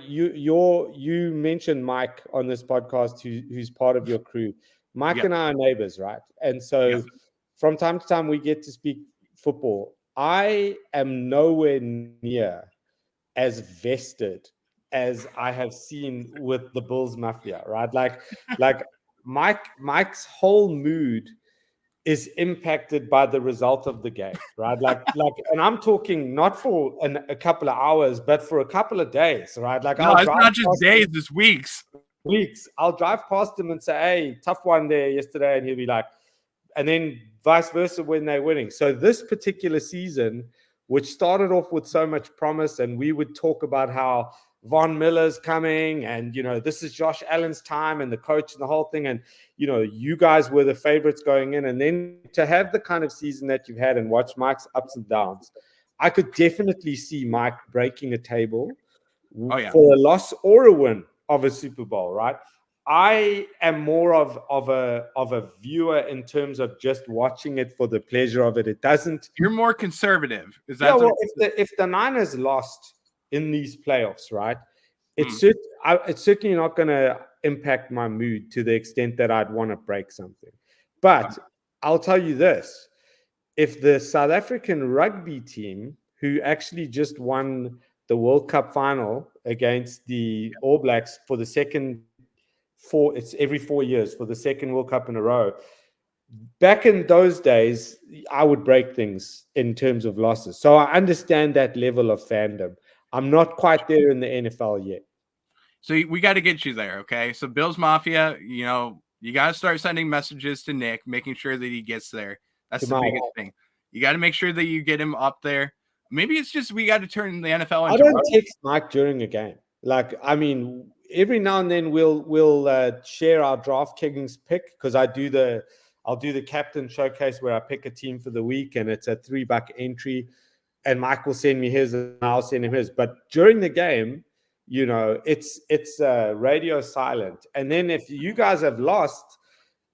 You mentioned Mike on this podcast, who's part of your crew. Mike and I are neighbors, right? And so from time to time we get to speak football. I am nowhere near as vested as I have seen with the Bills Mafia, right? Like Mike's whole mood is impacted by the result of the game, right? And I'm talking not for a couple of hours, but for a couple of days, right? Like, no, it's not just days, it's weeks. I'll drive past him and say, "Hey, tough one there yesterday," and he'll be like, and then vice versa when they're winning. So this particular season, which started off with so much promise, and we would talk about how Von Miller's coming, and this is Josh Allen's time, and the coach and the whole thing, and you guys were the favorites going in, and then to have the kind of season that you've had and watch Mike's ups and downs, I could definitely see Mike breaking a table for a loss or a win of a Super Bowl, right? I am more of a viewer in terms of just watching it for the pleasure of it. It doesn't. You're more conservative. Is that? Yeah. Well, if the Niners lost in these playoffs, right? It's certainly not going to impact my mood to the extent that I'd want to break something. But I'll tell you this: if the South African rugby team, who actually just won the World Cup final against the All Blacks for the it's every 4 years for the second World Cup in a row. Back in those days, I would break things in terms of losses. So I understand that level of fandom. I'm not quite there in the NFL yet. So we got to get you there, okay? So Bills Mafia, you got to start sending messages to Nick, making sure that he gets there. That's the biggest thing. You got to make sure that you get him up there. Maybe it's just we got to turn the NFL into. I don't text Mike during a game. Every now and then we'll share our DraftKings pick, because I'll do the captain showcase where I pick a team for the week, and it's a $3 entry, and Mike will send me his and I'll send him his. But during the game, it's radio silent. And then if you guys have lost,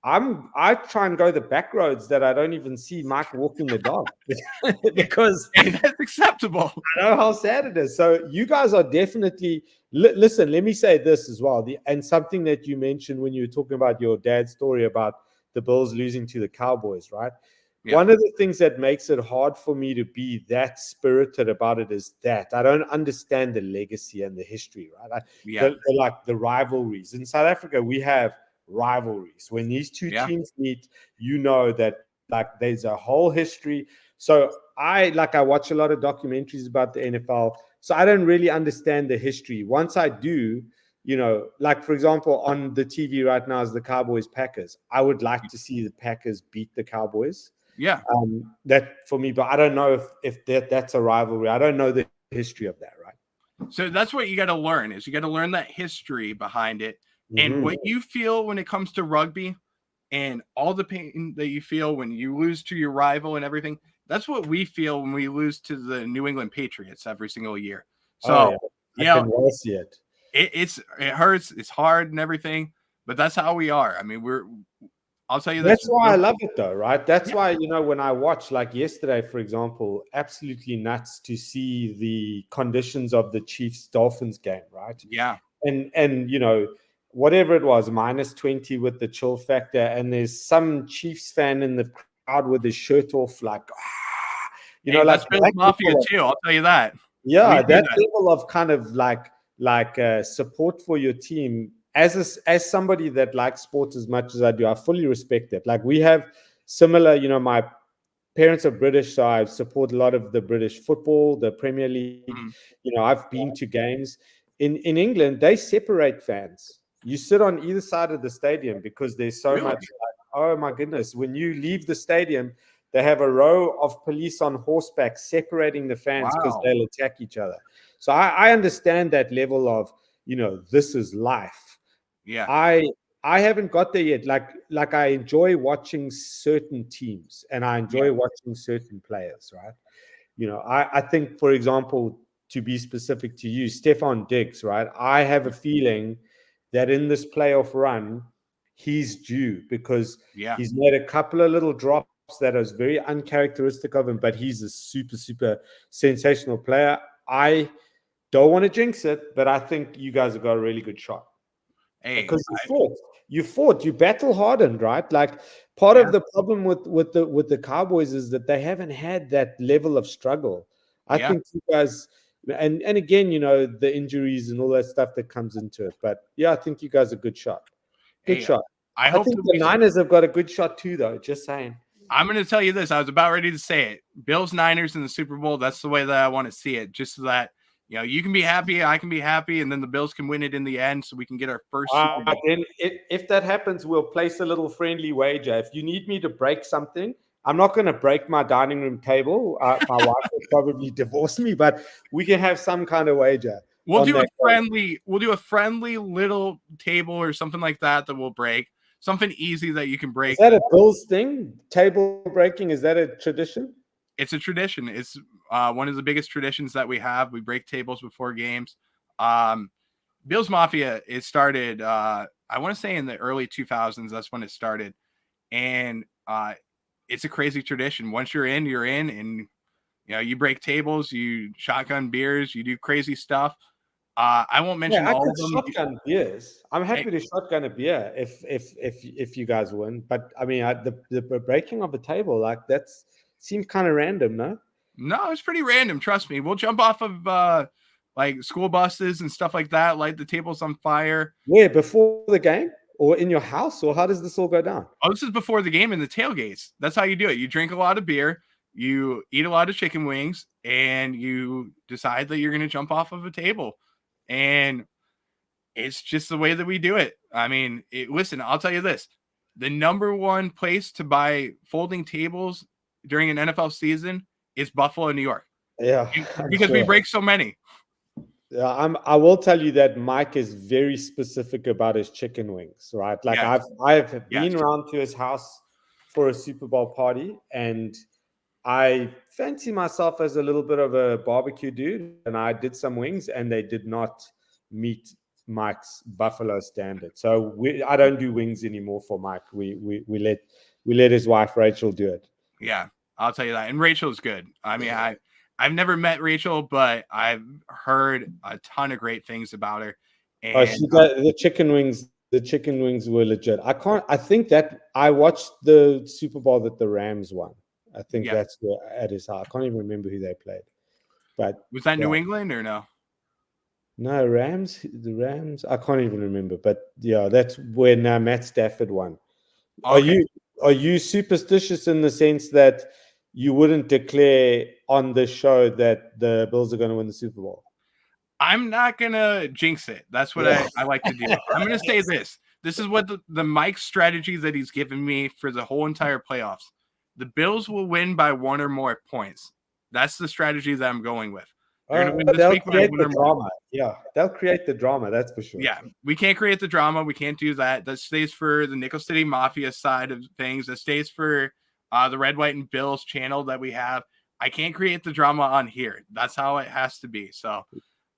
I try and go the back roads that I don't even see Mike walking the dog because that's acceptable. I know how sad it is. So you guys are definitely listen. Let me say this as well, and something that you mentioned when you were talking about your dad's story about the Bills losing to the Cowboys, right? Yeah. One of the things that makes it hard for me to be that spirited about it is that I don't understand the legacy and the history, right? The rivalries in South Africa. We have rivalries. When these two teams meet, that there's a whole history. So I watch a lot of documentaries about the NFL. So I don't really understand the history. Once I do, for example, on the TV right now is the Cowboys Packers. I would like to see the Packers beat the Cowboys. Yeah. That for me, but I don't know if that's a rivalry. I don't know the history of that, right? So that's what you got to learn is you got to learn that history behind it. And what you feel when it comes to rugby and all the pain that you feel when you lose to your rival and everything, that's what we feel when we lose to the New England Patriots every single year. So, I can well see it. It hurts, it's hard and everything, but that's how we are. I mean, I'll tell you this. That's why I love it, though, right? That's Yeah. why, when I watch, like yesterday, for example, absolutely nuts to see the conditions of the Chiefs Dolphins game, right? Yeah. And whatever it was, -20 with the chill factor, and there's some Chiefs fan in the crowd with his shirt off, like, Hey, like that's Bills that Mafia level of, too. I'll tell you that. We yeah, do that that. level of kind of like support for your team. As somebody that likes sports as much as I do, I fully respect it. Like we have similar, my parents are British, so I support a lot of the British football, the Premier League. Mhm. I've been to games. In England, they separate fans. You sit on either side of the stadium because there's so Really? much. Like, oh my goodness! When you leave the stadium, they have a row of police on horseback separating the fans because Wow. they'll attack each other. So I understand that level of this is life. Yeah. I I haven't got there yet. Like I enjoy watching certain teams and I Yeah. enjoy watching certain players, right? I think, for example, to be specific to you, Stefan Diggs, right? I have a feeling that in this playoff run, he's due because Yeah. he's made a couple of little drops that is very uncharacteristic of him, but he's a super, super sensational player. I don't want to jinx it, but I think you guys have got a really good shot Hey. because you battle hardened, right? Like part Yeah. of the problem with the Cowboys is that they haven't had that level of struggle. I Yeah. think you guys, and again, the injuries and all that stuff that comes into it. But yeah, I think you guys are a good shot. Good Hey. shot. I I hope think that the Niners have got a good shot too, though. Just saying. I'm going to tell you this. I was about ready to say it. Bills Niners in the Super Bowl. That's the way that I want to see it. Just so that you can be happy, I can be happy, and then the Bills can win it in the end, so we can get our first Super Bowl. Then if that happens, we'll place a little friendly wager. If you need me to break something, I'm not going to break my dining room table. My wife will probably divorce me, but we can have some kind of wager We'll on do a that. friendly. We'll do a friendly little table or something like that we'll break. Something easy that you can Is break. that a Bills thing? Table breaking? Is that a tradition? It's a tradition. It's one of the biggest traditions that we have. We break tables before games. Bills Mafia, it started, I want to say in the early 2000s. That's when it started. And it's a crazy tradition. Once you're in, you're in. And, you break tables, you shotgun beers, you do crazy stuff. I won't mention Yeah, I all could of them. shotgun beers. I'm Hey, happy to shotgun a beer if you guys win. But I mean, the breaking of the table, like that's seems kind of random, no? no, it's pretty random. Trust me. We'll jump off of like school buses and stuff like that, light the tables on fire. Where before the game or in your house, or how does this all go down? Oh, this is before the game in the tailgates. That's how you do it. You drink a lot of beer, you eat a lot of chicken wings, and you decide that you're going to jump off of a table. And it's just the way that we do it. I mean, listen, I'll tell you this. The number one place to buy folding tables during an NFL season is Buffalo, New York, Yeah, I'm because we sure. break so many. Yeah, I will tell you that Mike is very specific about his chicken wings, right? Like Yes. I've Yes. been around to his house for a Super Bowl party, and I fancy myself as a little bit of a barbecue dude, and I did some wings, and they did not meet Mike's Buffalo standard. So I don't do wings anymore for Mike. We let his wife Rachel do it. Yeah, I'll tell you that. And Rachel's good. I mean, I've never met Rachel, but I've heard a ton of great things about her. Oh, And she got the chicken wings. The chicken wings were legit. I think that I watched the Super Bowl that the Rams won. I think yeah, that's where at his house. I can't even remember who they played. But was that yeah. New England or no? No, Rams. The Rams. I can't even remember. But yeah, that's when Matt Stafford won. Are Okay. you are you superstitious in the sense that you wouldn't declare on the show that the Bills are going to win the Super Bowl? I'm not gonna jinx it. That's what Yeah. I like to do. I'm gonna say this. This is what the Mike strategy that he's given me for the whole entire playoffs. The Bills will win by one or more points. That's the strategy that I'm going with. They're gonna win this They'll week by create one the or more. drama. Yeah, they'll create the drama. That's for sure. Yeah, we can't create the drama. We can't do that. That stays for the Nickel City Mafia side of things. That stays for the Red, White, and Bills channel that we have. I can't create the drama on here. That's how it has to be. So,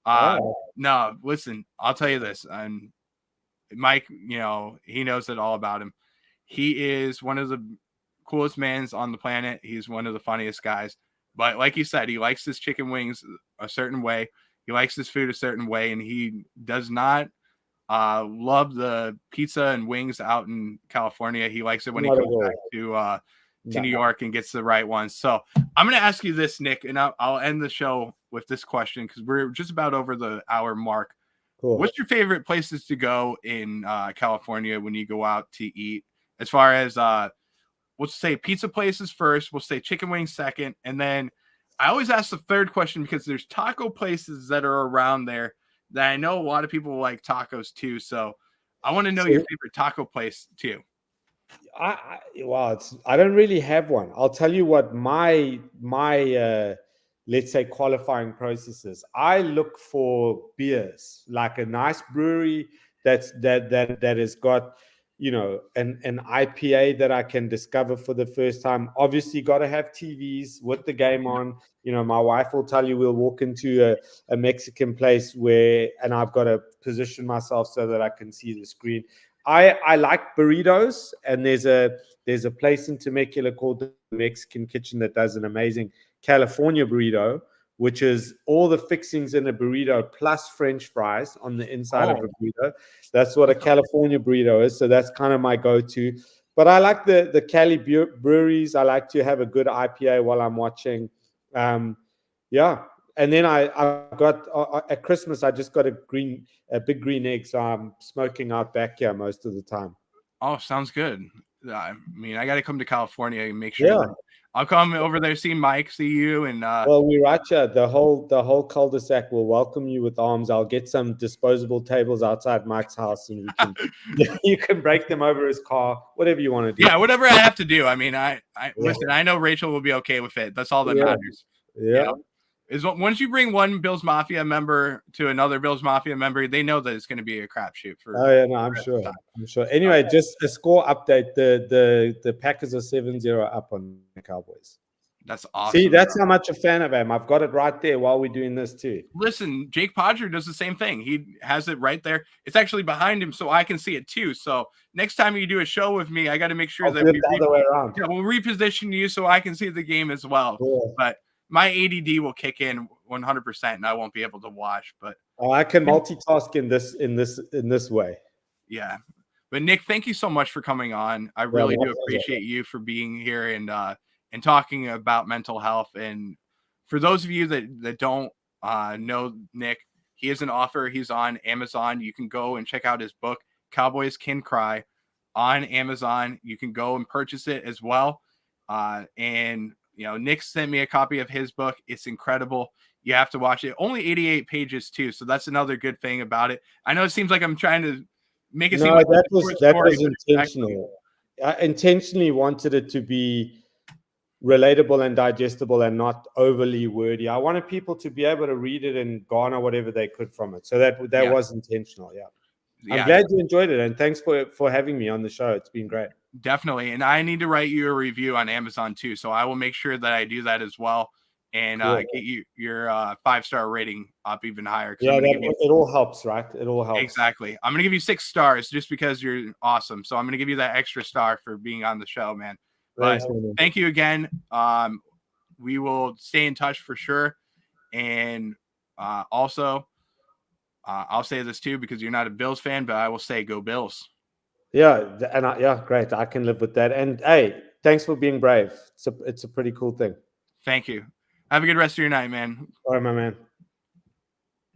uh, Oh, no, listen, I'll tell you this. And Mike, he knows it all about him. He is one of the coolest mans on the planet. He's one of the funniest guys. But like you said, he likes his chicken wings a certain way. He likes his food a certain way, and he does not love the pizza and wings out in California. He likes it when he Not at comes back all. to No. New York and gets the right ones. So I'm going to ask you this, Nick, and I'll end the show with this question because we're just about over the hour mark. Cool. What's your favorite places to go in California when you go out to eat? As far as we'll say pizza places first, we'll say chicken wings second, and then I always ask the third question because there's taco places that are around there that I know a lot of people like tacos too. So I want to know your favorite taco place too. I don't really have one. I'll tell you what my let's say qualifying process is. I look for beers, like a nice brewery that has got, you know, an IPA that I can discover for the first time. Obviously, got to have TVs with the game on. You know, my wife will tell you we'll walk into a Mexican place and I've got to position myself so that I can see the screen. I like burritos, and there's a place in Temecula called the Mexican Kitchen that does an amazing California burrito, which is all the fixings in a burrito plus French fries on the inside of a burrito. That's what a California burrito is. So that's kind of my go-to. But I like the Cali breweries. I like to have a good IPA while I'm watching. Yeah. And then I've got at Christmas, I just got a big green egg. So I'm smoking out back here most of the time. Oh, sounds good. I mean, I got to come to California and make sure that I'll come over there, see Mike, see you. And well, we right here. The whole cul-de-sac will welcome you with arms. I'll get some disposable tables outside Mike's house, and we can you can break them over his car, whatever you want to do. Yeah, whatever I have to do. I mean, listen, I know Rachel will be okay with it. That's all that matters. Yeah. You know? Is once you bring one Bills Mafia member to another Bills Mafia member, they know that it's going to be a crapshoot for. Oh yeah, no, I'm sure. Anyway, just a score update. The Packers are 7-0 up on the Cowboys. That's awesome. See, that's how much a fan I am. I've got it right there while we're doing this too. Listen, Jake Podger does the same thing. He has it right there. It's actually behind him, so I can see it too. So next time you do a show with me, I got to make sure that the other way around. Yeah, we'll reposition you so I can see the game as well. Yeah. But my ADD will kick in 100%, and I won't be able to watch. But I can multitask in this way. Yeah, but Nick, thank you so much for coming on. I really do appreciate you for being here and talking about mental health. And for those of you that don't know Nick, he is an author. He's on Amazon. You can go and check out his book, Cowboys Can Cry, on Amazon. You can go and purchase it as well. And you know, Nick sent me a copy of his book. It's incredible. You have to watch it. Only 88 pages too, so that's another good thing about it. I know it seems like I'm trying to make it seem like that was intentional. I intentionally wanted it to be relatable and digestible and not overly wordy. I wanted people to be able to read it and garner whatever they could from it. So that was intentional. I'm glad you enjoyed it, and thanks for having me on the show. It's been great. Definitely. And I need to write you a review on Amazon too. So I will make sure that I do that as well and get you your 5-star rating up even higher. Yeah, it all helps, right? It all helps. Exactly. I'm going to give you 6 stars just because you're awesome. So I'm going to give you that extra star for being on the show, man. But thank you again. We will stay in touch for sure. And also, I'll say this too because you're not a Bills fan, but I will say go Bills. Yeah, and great. I can live with that. And hey, thanks for being brave. It's a pretty cool thing. Thank you. Have a good rest of your night, man. All right, my man.